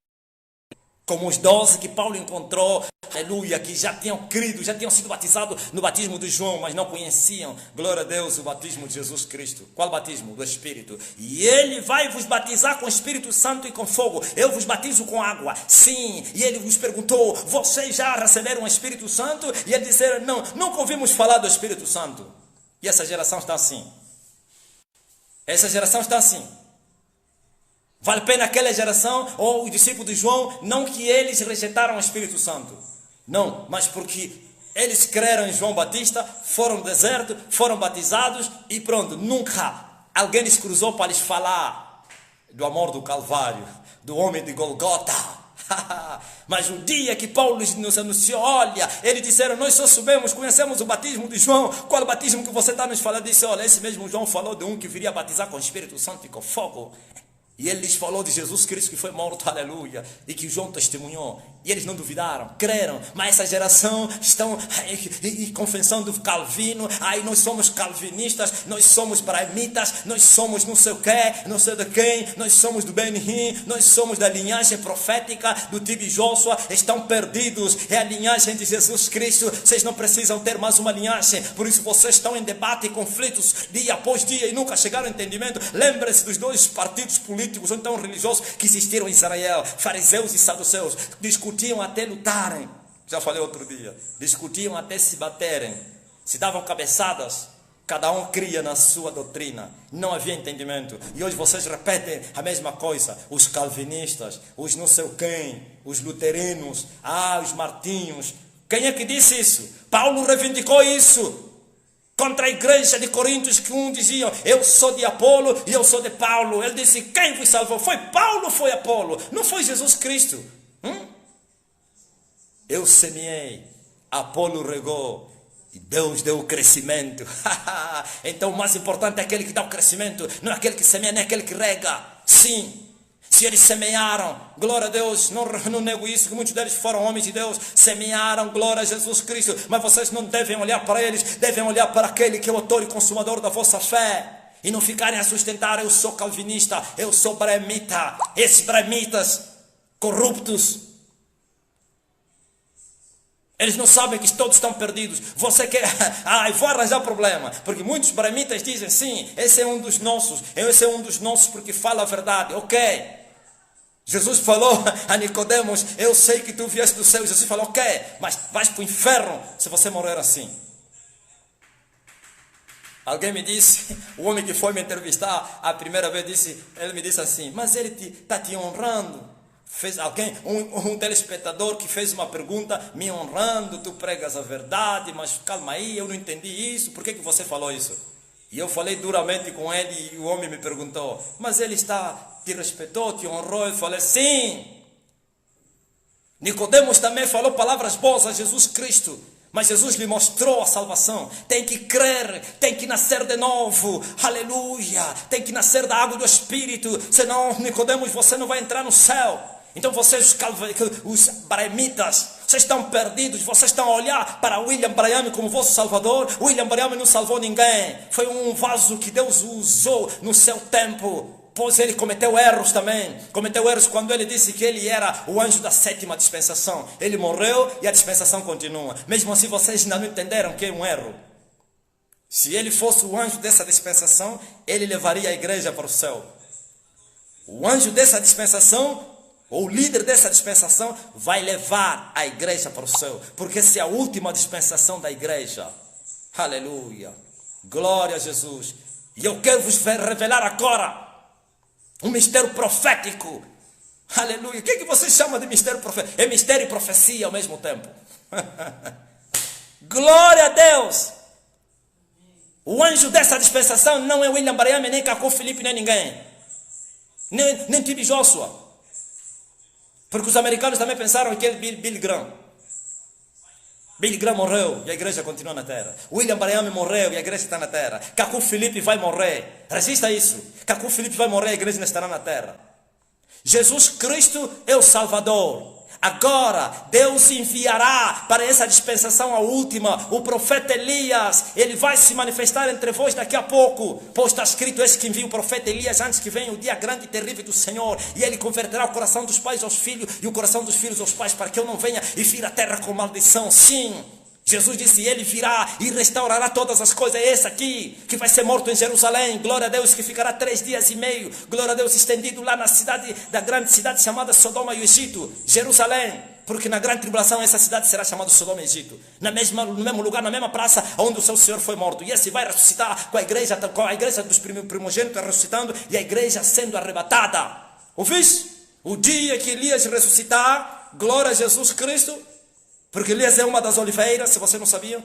Como os 12 que Paulo encontrou, aleluia, que já tinham crido, já tinham sido batizados no batismo de João, mas não conheciam, glória a Deus, o batismo de Jesus Cristo. Qual batismo? Do Espírito. E ele vai vos batizar com o Espírito Santo e com fogo. Eu vos batizo com água. Sim. E ele vos perguntou, vocês já receberam o Espírito Santo? E eles disseram, não, nunca ouvimos falar do Espírito Santo. E essa geração está assim. Essa geração está assim. Vale a pena aquela geração, ou o discípulo de João, não que eles rejeitaram o Espírito Santo. Não, mas porque eles creram em João Batista, foram no deserto, foram batizados e pronto. Nunca alguém lhes cruzou para lhes falar do amor do Calvário, do homem de Golgota. Mas o dia que Paulo nos anunciou, olha, eles disseram, nós só sabemos, conhecemos o batismo de João. Qual é o batismo que você está nos falando? Disse, olha, esse mesmo João falou de um que viria batizar com o Espírito Santo e com fogo. E ele lhes falou de Jesus Cristo que foi morto, aleluia, e que João testemunhou. E eles não duvidaram, creram. Mas essa geração estão confessando Calvino. Ai, nós somos calvinistas, nós somos brahmitas, nós somos não sei o que, não sei de quem, nós somos do Benihim, nós somos da linhagem profética do Tibi Joshua. Estão perdidos, é a linhagem de Jesus Cristo. Vocês não precisam ter mais uma linhagem. Por isso vocês estão em debate e conflitos dia após dia e nunca chegaram ao entendimento. Lembre-se dos dois partidos políticos ou então religiosos que existiram em Israel, fariseus e saduceus, discutiam até lutarem, já falei outro dia, discutiam até se baterem, se davam cabeçadas, cada um cria na sua doutrina, não havia entendimento, e hoje vocês repetem a mesma coisa, os calvinistas, os não sei quem, os luteranos, os martinhos, quem é que disse isso? Paulo reivindicou isso, contra a igreja de Coríntios, que um diziam, eu sou de Apolo e eu sou de Paulo. Ele disse, quem vos salvou? Foi Paulo ou foi Apolo? Não foi Jesus Cristo. Eu semeei, Apolo regou e Deus deu o crescimento. Então o mais importante é aquele que dá o crescimento, não é aquele que semeia, nem aquele que rega. Sim. Se eles semearam, glória a Deus, não nego isso, que muitos deles foram homens de Deus, semearam, glória a Jesus Cristo, mas vocês não devem olhar para eles, devem olhar para aquele que é o autor e consumador da vossa fé, e não ficarem a sustentar, eu sou calvinista, eu sou brahmita, esses brahmitas corruptos, eles não sabem que todos estão perdidos. Você quer, vou arranjar problema, porque muitos brahmitas dizem, sim, esse é um dos nossos porque fala a verdade, ok. Jesus falou a Nicodemos, eu sei que tu vieste do céu. Jesus falou, ok, mas vais para o inferno se você morrer assim. Alguém me disse, o homem que foi me entrevistar a primeira vez, ele me disse assim, mas ele está te honrando. Fez alguém, um telespectador que fez uma pergunta, me honrando, tu pregas a verdade, mas calma aí, eu não entendi isso, por que você falou isso? E eu falei duramente com ele e o homem me perguntou, mas ele te respeitou, te honrou? Eu falei, sim. Nicodemos também falou palavras boas a Jesus Cristo, mas Jesus lhe mostrou a salvação. Tem que crer, tem que nascer de novo, aleluia, tem que nascer da água do Espírito, senão, Nicodemos, você não vai entrar no céu. Então vocês, os brahmitas, vocês estão perdidos, vocês estão a olhar para William Branham como vosso salvador. William Branham não salvou ninguém, foi um vaso que Deus usou no seu tempo, pois ele cometeu erros também, cometeu erros quando ele disse que ele era o anjo da 7ª dispensação. Ele morreu e a dispensação continua, mesmo assim vocês ainda não entenderam que é um erro. Se ele fosse o anjo dessa dispensação, ele levaria a igreja para o céu. O anjo dessa dispensação, ou o líder dessa dispensação, vai levar a igreja para o céu, porque essa é a última dispensação da igreja. Aleluia, glória a Jesus. E eu quero vos revelar agora um mistério profético. Aleluia. O que você chama de mistério profético? É mistério e profecia ao mesmo tempo. Glória a Deus. O anjo dessa dispensação não é William Branham, nem Cacô Felipe, nem ninguém, nem Tibi Joshua. Porque os americanos também pensaram que é Billy Graham. Billy Graham morreu e a igreja continua na terra. William Branham morreu e a igreja está na terra. Cacô Felipe vai morrer. Resista isso. Cacô Felipe vai morrer e a igreja ainda estará na terra. Jesus Cristo é o Salvador. Agora Deus enviará para essa dispensação a última o profeta Elias. Ele vai se manifestar entre vós daqui a pouco, pois está escrito, esse que envia o profeta Elias antes que venha o dia grande e terrível do Senhor, e ele converterá o coração dos pais aos filhos e o coração dos filhos aos pais, para que eu não venha e fira a terra com maldição. Sim, Jesus disse, ele virá e restaurará todas as coisas. É esse aqui que vai ser morto em Jerusalém, glória a Deus, que ficará 3 dias e meio, glória a Deus, estendido lá na cidade, da grande cidade chamada Sodoma e o Egito, Jerusalém, porque na grande tribulação essa cidade será chamada Sodoma e Egito, no mesmo lugar, na mesma praça onde o seu Senhor foi morto. E esse vai ressuscitar com a igreja dos primogênitos ressuscitando e a igreja sendo arrebatada. Ouviste? O dia que Elias ressuscitar, glória a Jesus Cristo, porque Elias é uma das oliveiras, se você não sabia,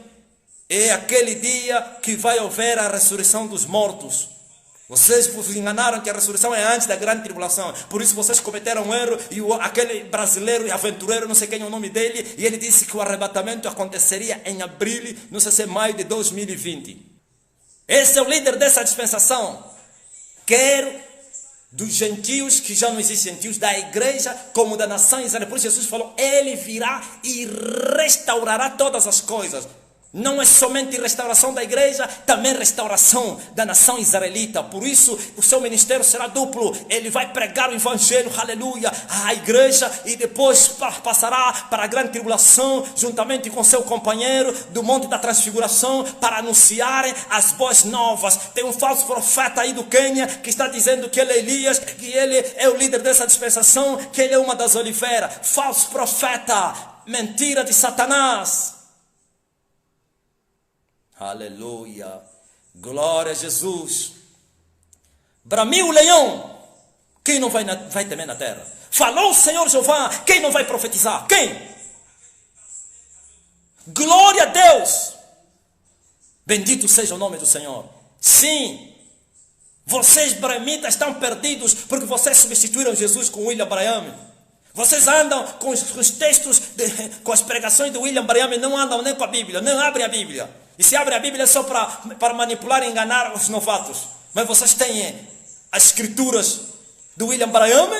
é aquele dia que vai haver a ressurreição dos mortos. Vocês vos enganaram que a ressurreição é antes da grande tribulação. Por isso vocês cometeram um erro. E aquele brasileiro e aventureiro, não sei quem é o nome dele, e ele disse que o arrebatamento aconteceria em abril, não sei se é maio de 2020. Esse é o líder dessa dispensação. Quer dos gentios, que já não existem gentios, da igreja como da nação israelita. Por isso Jesus falou, ele virá e restaurará todas as coisas. Não é somente restauração da igreja, também restauração da nação israelita. Por isso o seu ministério será duplo. Ele vai pregar o evangelho, aleluia, à igreja, e depois passará para a grande tribulação, juntamente com seu companheiro do monte da transfiguração, para anunciarem as boas novas. Tem um falso profeta aí do Quênia que está dizendo que ele é Elias, que ele é o líder dessa dispensação, que ele é uma das oliveiras. Falso profeta, mentira de Satanás. Aleluia, glória a Jesus. Bramiu o leão, quem não vai temer na terra? Falou o Senhor Jeová, quem não vai profetizar? Quem? Glória a Deus. Bendito seja o nome do Senhor. Sim, vocês bramitas estão perdidos porque vocês substituíram Jesus com William Branham. Vocês andam com os textos, com as pregações de William Branham, não andam nem com a Bíblia, não abrem a Bíblia. E se abre a Bíblia é só para manipular e enganar os novatos. Mas vocês têm as escrituras do William Branham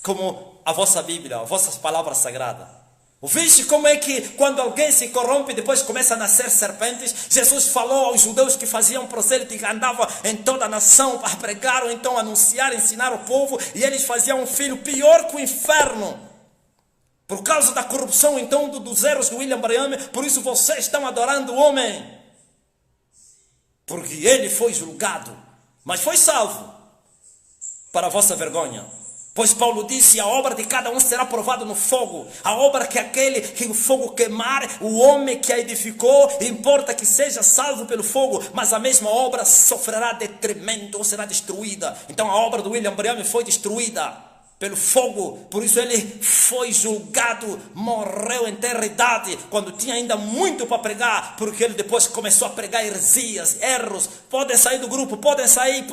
como a vossa Bíblia, a vossa palavra sagrada. Viste como é que quando alguém se corrompe e depois começa a nascer serpentes? Jesus falou aos judeus que faziam prosélito, que andavam em toda a nação para pregar, ou então anunciar, ensinar o povo, e eles faziam um filho pior que o inferno. Por causa da corrupção então dos erros do William Branham. Por isso vocês estão adorando o homem, porque ele foi julgado, mas foi salvo, para a vossa vergonha. Pois Paulo disse, a obra de cada um será provada no fogo. A obra que o fogo queimar, o homem que a edificou, importa que seja salvo pelo fogo, mas a mesma obra sofrerá detrimento ou será destruída. Então a obra do William Branham foi destruída pelo fogo. Por isso ele foi julgado, morreu em eternidade, quando tinha ainda muito para pregar, porque ele depois começou a pregar heresias, erros. Podem sair do grupo, podem sair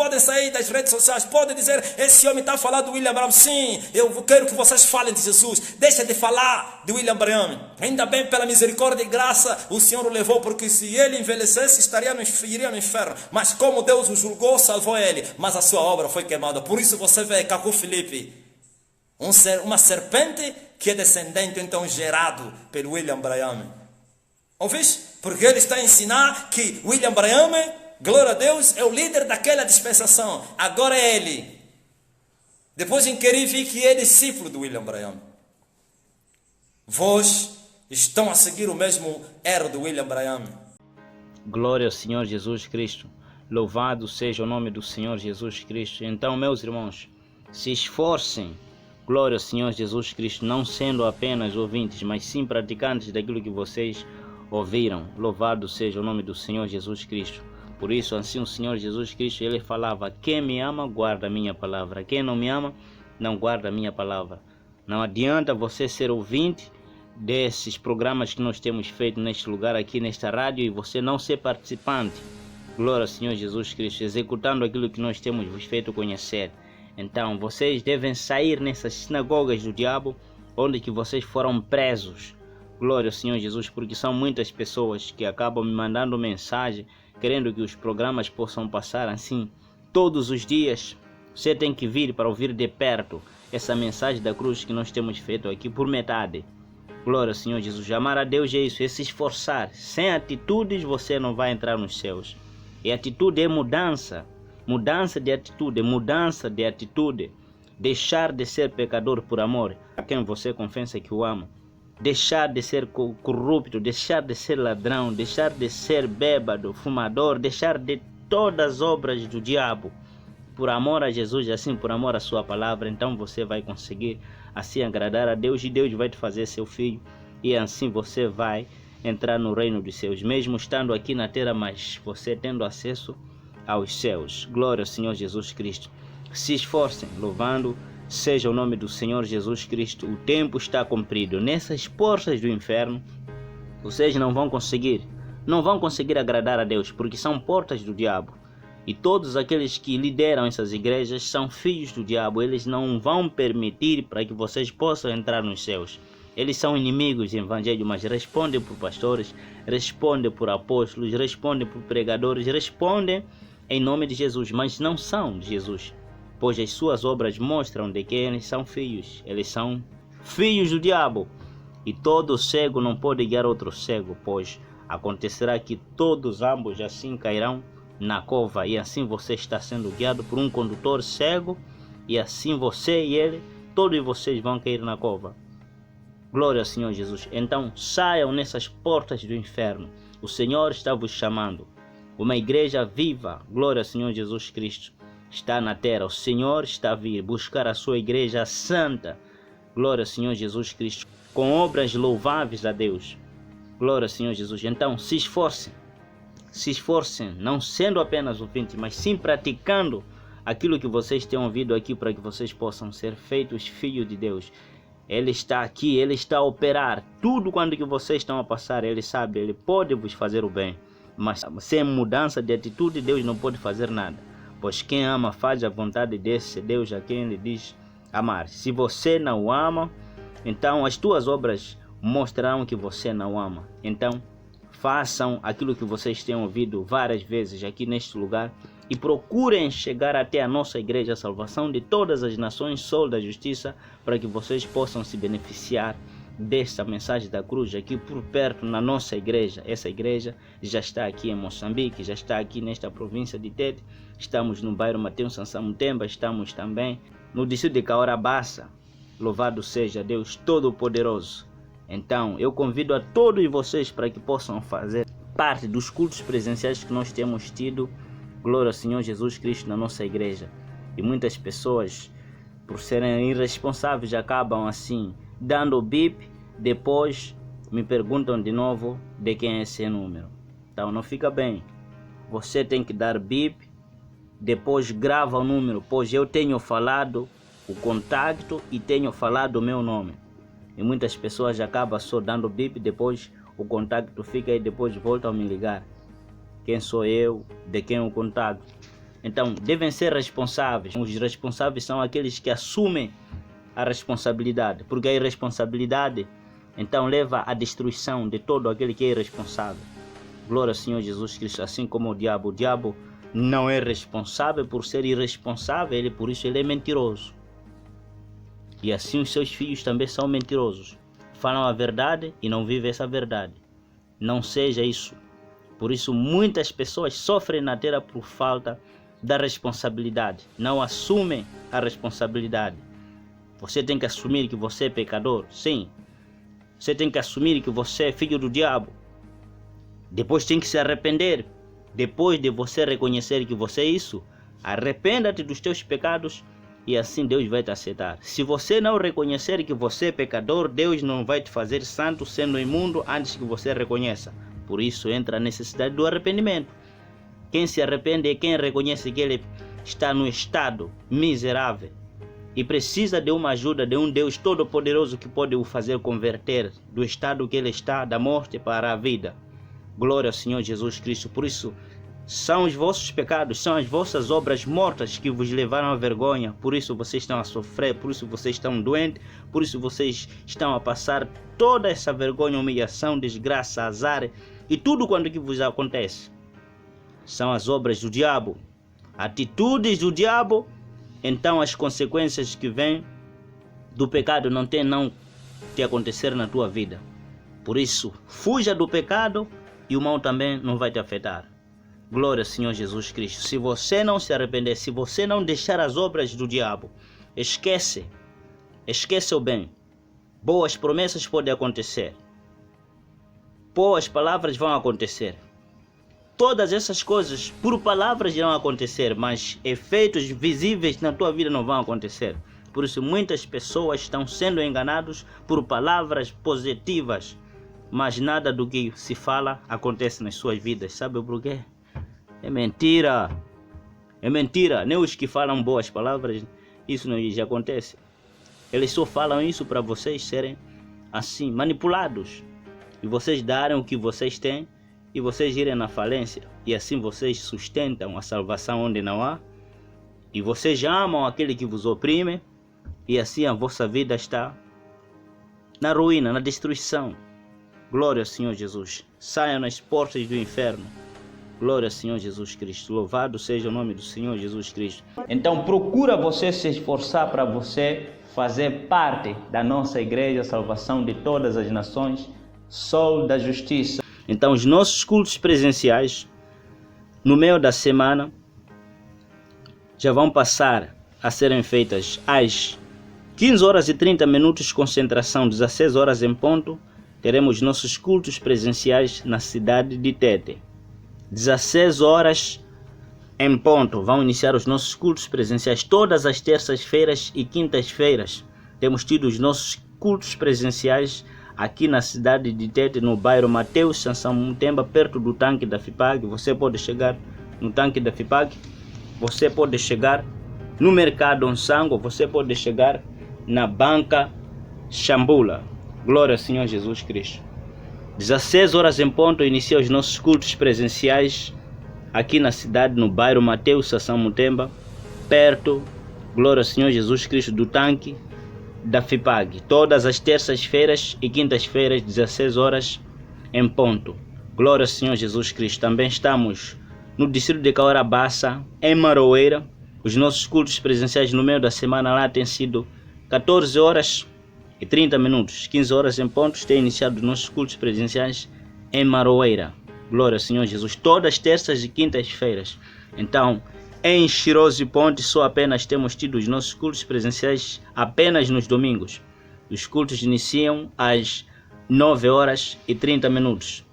das redes sociais, podem dizer, esse homem está falando do William Branham. Sim, eu quero que vocês falem de Jesus. Deixa de falar de William Branham. Ainda bem, pela misericórdia e graça, o Senhor o levou, porque se ele envelhecesse, iria no inferno. Mas como Deus o julgou, salvou ele, mas a sua obra foi queimada. Por isso você vê Cacu Felipe, uma serpente que é descendente então gerado pelo William Branham. Ouviste? Porque ele está a ensinar que William Branham, glória a Deus, é o líder daquela dispensação. Agora é ele. Depois inquiri, vi que é discípulo do William Branham. Vós estão a seguir o mesmo erro do William Branham. Glória ao Senhor Jesus Cristo. Louvado seja o nome do Senhor Jesus Cristo. Então, meus irmãos, se esforcem. Glória ao Senhor Jesus Cristo, não sendo apenas ouvintes, mas sim praticantes daquilo que vocês ouviram. Louvado seja o nome do Senhor Jesus Cristo. Por isso, assim o Senhor Jesus Cristo, ele falava, quem me ama, guarda a minha palavra. Quem não me ama, não guarda a minha palavra. Não adianta você ser ouvinte desses programas que nós temos feito neste lugar, aqui nesta rádio, e você não ser participante. Glória ao Senhor Jesus Cristo, executando aquilo que nós temos vos feito conhecer. Então, vocês devem sair nessas sinagogas do diabo, onde que vocês foram presos. Glória ao Senhor Jesus, porque são muitas pessoas que acabam me mandando mensagem, querendo que os programas possam passar assim, todos os dias. Você tem que vir para ouvir de perto essa mensagem da cruz que nós temos feito aqui por metade. Glória ao Senhor Jesus. Amar a Deus é isso, é se esforçar. Sem atitudes você não vai entrar nos céus. E atitude é mudança. Mudança de atitude, deixar de ser pecador por amor a quem você confessa que o ama, deixar de ser corrupto, deixar de ser ladrão, deixar de ser bêbado, fumador, deixar de todas as obras do diabo, por amor a Jesus, assim por amor à sua palavra. Então você vai conseguir assim agradar a Deus, e Deus vai te fazer seu filho, e assim você vai entrar no reino dos céus, mesmo estando aqui na terra, mas você tendo acesso aos céus. Glória ao Senhor Jesus Cristo. Se esforcem, louvando seja o nome do Senhor Jesus Cristo. O tempo está cumprido. Nessas portas do inferno, vocês não vão conseguir agradar a Deus, porque são portas do diabo. E todos aqueles que lideram essas igrejas são filhos do diabo. Eles não vão permitir para que vocês possam entrar nos céus. Eles são inimigos do evangelho, mas respondem por pastores, respondem por apóstolos, respondem por pregadores, respondem em nome de Jesus, mas não são de Jesus, pois as suas obras mostram de que eles são filhos. Eles são filhos do diabo. E todo cego não pode guiar outro cego, pois acontecerá que todos ambos assim cairão na cova, e assim você está sendo guiado por um condutor cego, e assim você e ele, todos vocês vão cair na cova. Glória ao Senhor Jesus. Então saiam nessas portas do inferno. O Senhor está vos chamando. Uma igreja viva, glória ao Senhor Jesus Cristo, está na terra. O Senhor está a vir buscar a sua igreja santa, glória ao Senhor Jesus Cristo, com obras louváveis a Deus. Glória ao Senhor Jesus. Então se esforcem, não sendo apenas ouvintes, mas sim praticando aquilo que vocês têm ouvido aqui, para que vocês possam ser feitos filhos de Deus. Ele está aqui, Ele está a operar tudo quando que vocês estão a passar. Ele sabe, Ele pode vos fazer o bem, mas sem mudança de atitude Deus não pode fazer nada, pois quem ama faz a vontade desse Deus a quem Ele diz amar. Se você não o ama, então as tuas obras mostrarão que você não ama. Então façam aquilo que vocês têm ouvido várias vezes aqui neste lugar e procurem chegar até a nossa igreja, a salvação de todas as nações, Sol da Justiça, para que vocês possam se beneficiar desta mensagem da cruz aqui por perto na nossa igreja. Essa igreja já está aqui em Moçambique, já está aqui nesta província de Tete. Estamos no bairro Mateus Sansão Mutemba, estamos também no distrito de Caorabassa. Louvado seja Deus Todo-Poderoso. Então eu convido a todos vocês para que possam fazer parte dos cultos presenciais que nós temos tido, glória ao Senhor Jesus Cristo, na nossa igreja. E muitas pessoas, por serem irresponsáveis, acabam assim dando o bip, depois me perguntam de novo de quem é esse número. Então não fica bem. Você tem que dar bip, depois grava o número, pois eu tenho falado o contacto e tenho falado o meu nome. E muitas pessoas acabam só dando bip, depois o contacto fica e depois voltam a me ligar. Quem sou eu? De quem o contacto? Então devem ser responsáveis. Os responsáveis são aqueles que assumem a responsabilidade, porque a irresponsabilidade então leva à destruição de todo aquele que é irresponsável. Glória ao Senhor Jesus Cristo. Assim como o diabo não é responsável por ser irresponsável, por isso ele é mentiroso. E assim os seus filhos também são mentirosos. Falam a verdade e não vivem essa verdade. Não seja isso. Por isso muitas pessoas sofrem na terra por falta da responsabilidade. Não assumem a responsabilidade. Você tem que assumir que você é pecador, sim. Você tem que assumir que você é filho do diabo. Depois tem que se arrepender. Depois de você reconhecer que você é isso, arrependa-te dos teus pecados e assim Deus vai te aceitar. Se você não reconhecer que você é pecador, Deus não vai te fazer santo sendo imundo antes que você reconheça. Por isso entra a necessidade do arrependimento. Quem se arrepende é quem reconhece que ele está no estado miserável e precisa de uma ajuda de um Deus Todo-Poderoso que pode o fazer converter do estado que ele está, da morte para a vida. Glória ao Senhor Jesus Cristo. Por isso, são os vossos pecados, são as vossas obras mortas que vos levaram à vergonha. Por isso vocês estão a sofrer, por isso vocês estão doentes, por isso vocês estão a passar toda essa vergonha, humilhação, desgraça, azar e tudo quanto que vos acontece. São as obras do diabo, atitudes do diabo. Então as consequências que vêm do pecado não te acontecer na tua vida. Por isso, fuja do pecado e o mal também não vai te afetar. Glória ao Senhor Jesus Cristo. Se você não se arrepender, se você não deixar as obras do diabo, esquece o bem. Boas promessas podem acontecer. Boas palavras vão acontecer. Todas essas coisas por palavras irão acontecer, mas efeitos visíveis na tua vida não vão acontecer. Por isso muitas pessoas estão sendo enganadas por palavras positivas, mas nada do que se fala acontece nas suas vidas. Sabe por quê? É mentira. É mentira. Nem os que falam boas palavras, isso não já acontece. Eles só falam isso para vocês serem assim, manipulados. E vocês darem o que vocês têm e vocês irem na falência, e assim vocês sustentam a salvação onde não há, e vocês amam aquele que vos oprime, e assim a vossa vida está na ruína, na destruição. Glória ao Senhor Jesus. Saiam nas portas do inferno. Glória ao Senhor Jesus Cristo. Louvado seja o nome do Senhor Jesus Cristo. Então procura você se esforçar para você fazer parte da nossa igreja, salvação de todas as nações, Sol da Justiça. Então os nossos cultos presenciais no meio da semana já vão passar a serem feitas às 15 horas e 30 minutos, concentração 16 horas em ponto. Teremos nossos cultos presenciais na cidade de Tete. 16 horas em ponto vão iniciar os nossos cultos presenciais. Todas as terças-feiras e quintas-feiras temos tido os nossos cultos presenciais aqui na cidade de Tete, no bairro Mateus Sansão Mutemba, perto do tanque da FIPAG. Você pode chegar no tanque da FIPAG, você pode chegar no mercado Onsango, você pode chegar na banca Chambula. Glória ao Senhor Jesus Cristo. 16 horas em ponto inicia os nossos cultos presenciais aqui na cidade, no bairro Mateus Sansão Mutemba, perto, glória ao Senhor Jesus Cristo, do tanque da FIPAG. Todas as terças-feiras e quintas-feiras, 16 horas em ponto. Glória ao Senhor Jesus Cristo. Também estamos no distrito de Caorabassa, em Maroeira. Os nossos cultos presenciais no meio da semana lá têm sido 14 horas e 30 minutos. 15 horas em ponto tem iniciado os nossos cultos presenciais em Maroeira. Glória ao Senhor Jesus. Todas as terças e quintas-feiras. Então, em Cheiroso e Ponte só apenas temos tido os nossos cultos presenciais apenas nos domingos. Os cultos iniciam às 9 horas e 30 minutos.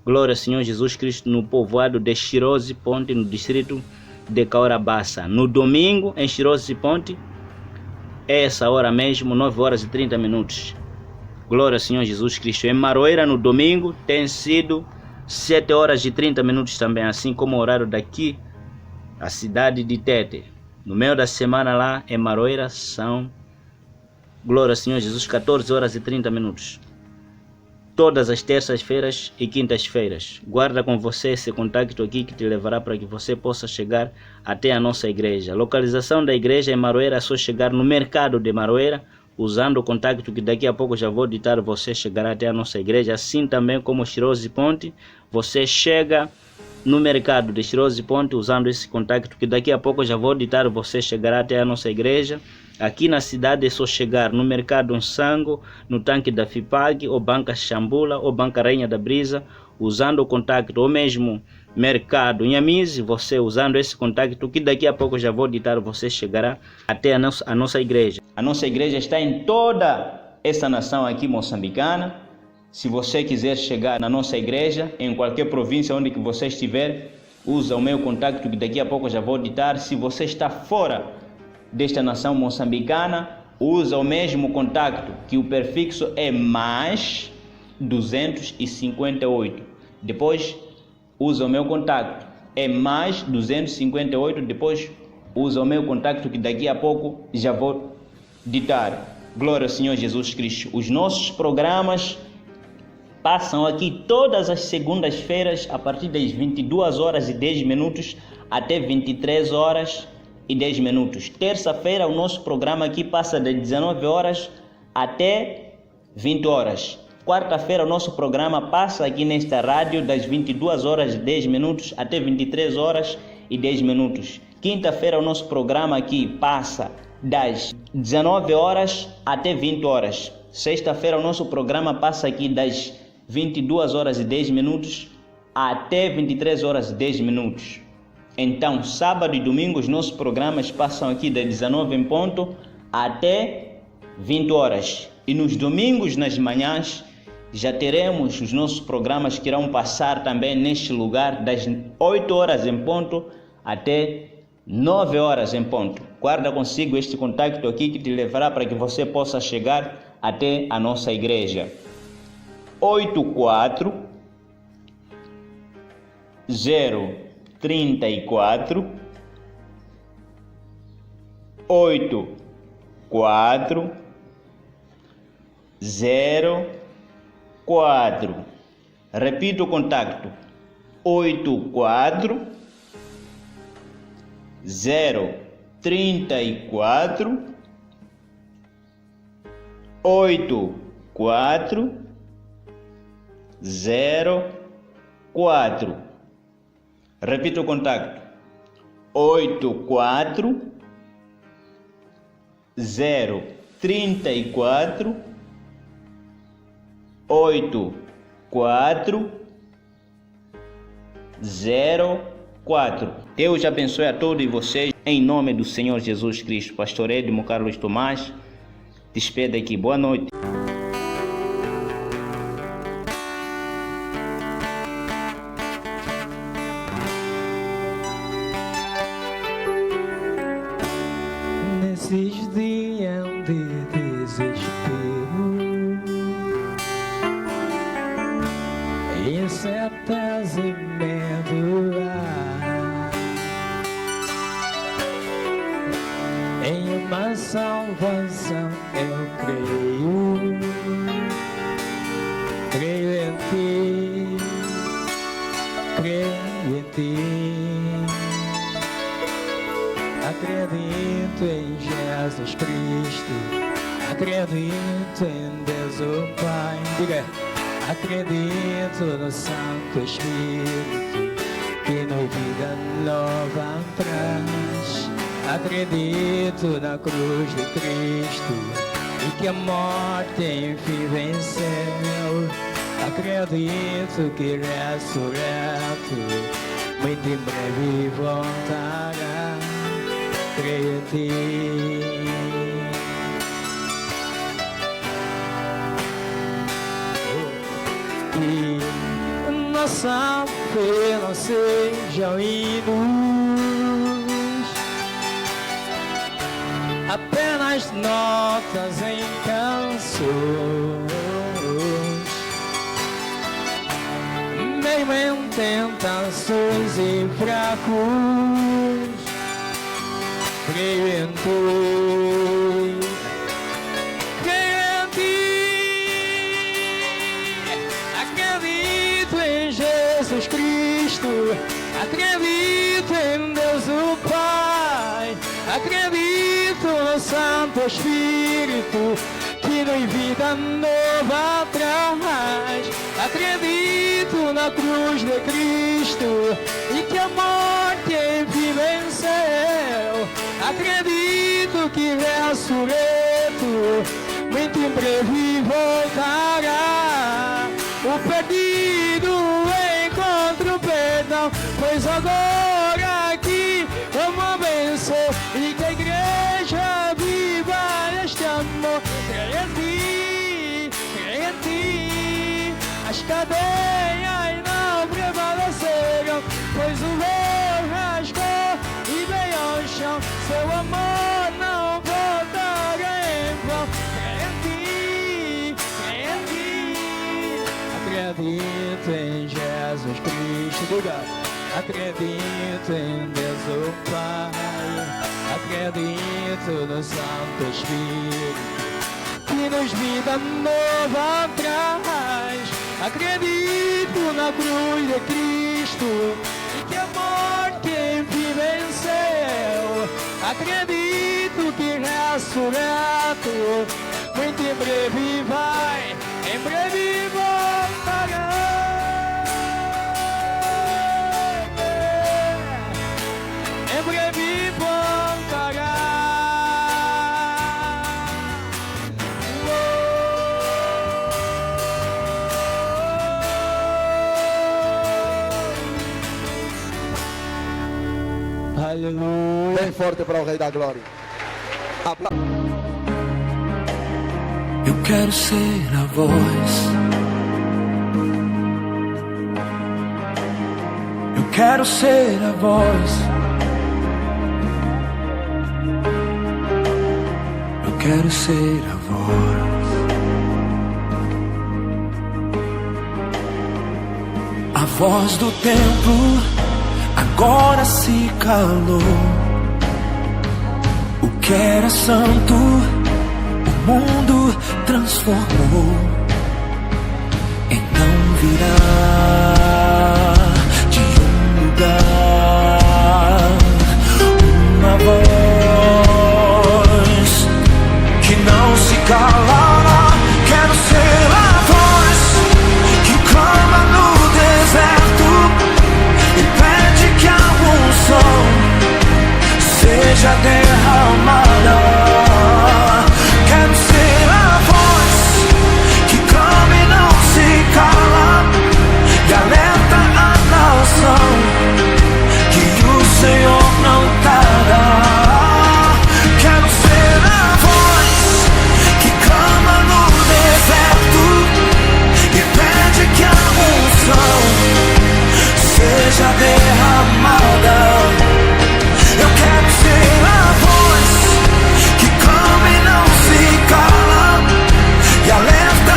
Glória ao Senhor Jesus Cristo, no povoado de Cheiroso e Ponte, no distrito de Caorabassa. No domingo, em Cheiroso e Ponte, é essa hora mesmo, 9 horas e 30 minutos. Glória ao Senhor Jesus Cristo. Em Maroeira, no domingo, tem sido 7 horas e 30 minutos também, assim como o horário daqui, a cidade de Tete. No meio da semana lá em Maroeira são, glória ao Senhor Jesus, 14 horas e 30 minutos. Todas as terças-feiras e quintas-feiras. Guarda com você esse contato aqui que te levará para que você possa chegar até a nossa igreja. A localização da igreja em Maroeira é só chegar no mercado de Maroeira, usando o contato que daqui a pouco já vou ditar, você chegará até a nossa igreja. Assim também como Cheiroso e Ponte, você chega no mercado de Cheiroso e Ponte usando esse contato que daqui a pouco já vou ditar, você chegará até a nossa igreja. Aqui na cidade é só chegar no mercado Onsango, no tanque da FIPAG, ou banca Chambula, ou banca Rainha da Brisa, usando o contato, ou mesmo mercado Nhamize, você usando esse contato que daqui a pouco já vou ditar, você chegará até a nossa igreja. A nossa igreja está em toda essa nação aqui moçambicana. Se você quiser chegar na nossa igreja, em qualquer província onde que você estiver, usa o meu contato que daqui a pouco já vou ditar. Se você está fora desta nação moçambicana, usa o mesmo contato, que o prefixo é mais 258. Depois usa o meu contato, é mais 258. Depois usa o meu contato que daqui a pouco já vou ditar. Glória ao Senhor Jesus Cristo. Os nossos programas passam aqui todas as segundas-feiras a partir das 22 horas e 10 minutos até 23 horas e 10 minutos. Terça-feira o nosso programa aqui passa das 19 horas até 20 horas. Quarta-feira o nosso programa passa aqui nesta rádio das 22 horas e 10 minutos até 23 horas e 10 minutos. Quinta-feira o nosso programa aqui passa das 19 horas até 20 horas. Sexta-feira o nosso programa passa aqui das 22 horas e 10 minutos até 23 horas e 10 minutos. Então, sábado e domingo, os nossos programas passam aqui das 19 em ponto até 20 horas. E nos domingos, nas manhãs, já teremos os nossos programas que irão passar também neste lugar das 8 horas em ponto até 9 horas em ponto. Guarda consigo este contato aqui que te levará para que você possa chegar até a nossa igreja. 84 034 84 04. Repito o contacto: 84 034 8404. Repito o contacto: 84 034 8404. Deus abençoe a todos vocês, em nome do Senhor Jesus Cristo. Pastor Edmo Carlos Tomás, despede aqui. Boa noite. Nesses dias de desespero, incerteza e medo, em uma salvação eu creio, creio em ti, creio em ti. Acredito em Jesus Cristo, acredito em Deus o Pai. Diga, acredito no Santo Espírito, que na vida nova traz. Acredito na cruz de Cristo, e que a morte enfim venceu. Acredito que ressurreto, muito em breve voltará. Creio em ti. Que nossa fé não seja hinos, apenas notas em canções, mesmo em tentações e fracos. Creio em ti, creio em ti. Acredito em Jesus Cristo, acredito em Deus o Pai, acredito no Santo Espírito, que nos vida nova traz. Acredito na cruz de Cristo, e que a morte enfim venceu. Acredito que ressurreto, muito em breve voltará. O perdido encontra o perdão, pois agora aqui uma bênção, e que a igreja viva este amor. Creia em ti, creia em ti. As cadeias não prevaleceram, pois o véu rasgou e veio ao chão. Seu amor não voltará em vão. Creia em ti, creia em ti. Acredito em Jesus Cristo, diga. Acredito em Deus o Pai, acredito no Santo Espírito, que nos vida nova traz. Acredito na cruz de Cristo, e que a morte enfim venceu. Acredito que ressurreto, muito em breve vai, em breve voltará. Em breve voltará. Aleluia. Bem forte para o Rei da Glória. Eu quero ser a voz. Eu quero ser a voz. Eu quero ser a voz. A voz do templo agora se calou. O que era santo, o mundo transformou em não virá de um lugar, uma voz que não se calará. Quero ser a voz que clama no deserto e pede que a unção seja derramada. Quero ser a voz que clama e não se cala e alerta a nação que o Senhor não tarda. Quero ser a voz que clama no deserto e pede que a unção seja derramada. Eu quero ser a voz que clama e não se cala e alerta a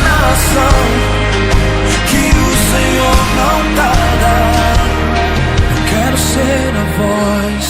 nação que o Senhor não tarda. Eu quero ser a voz.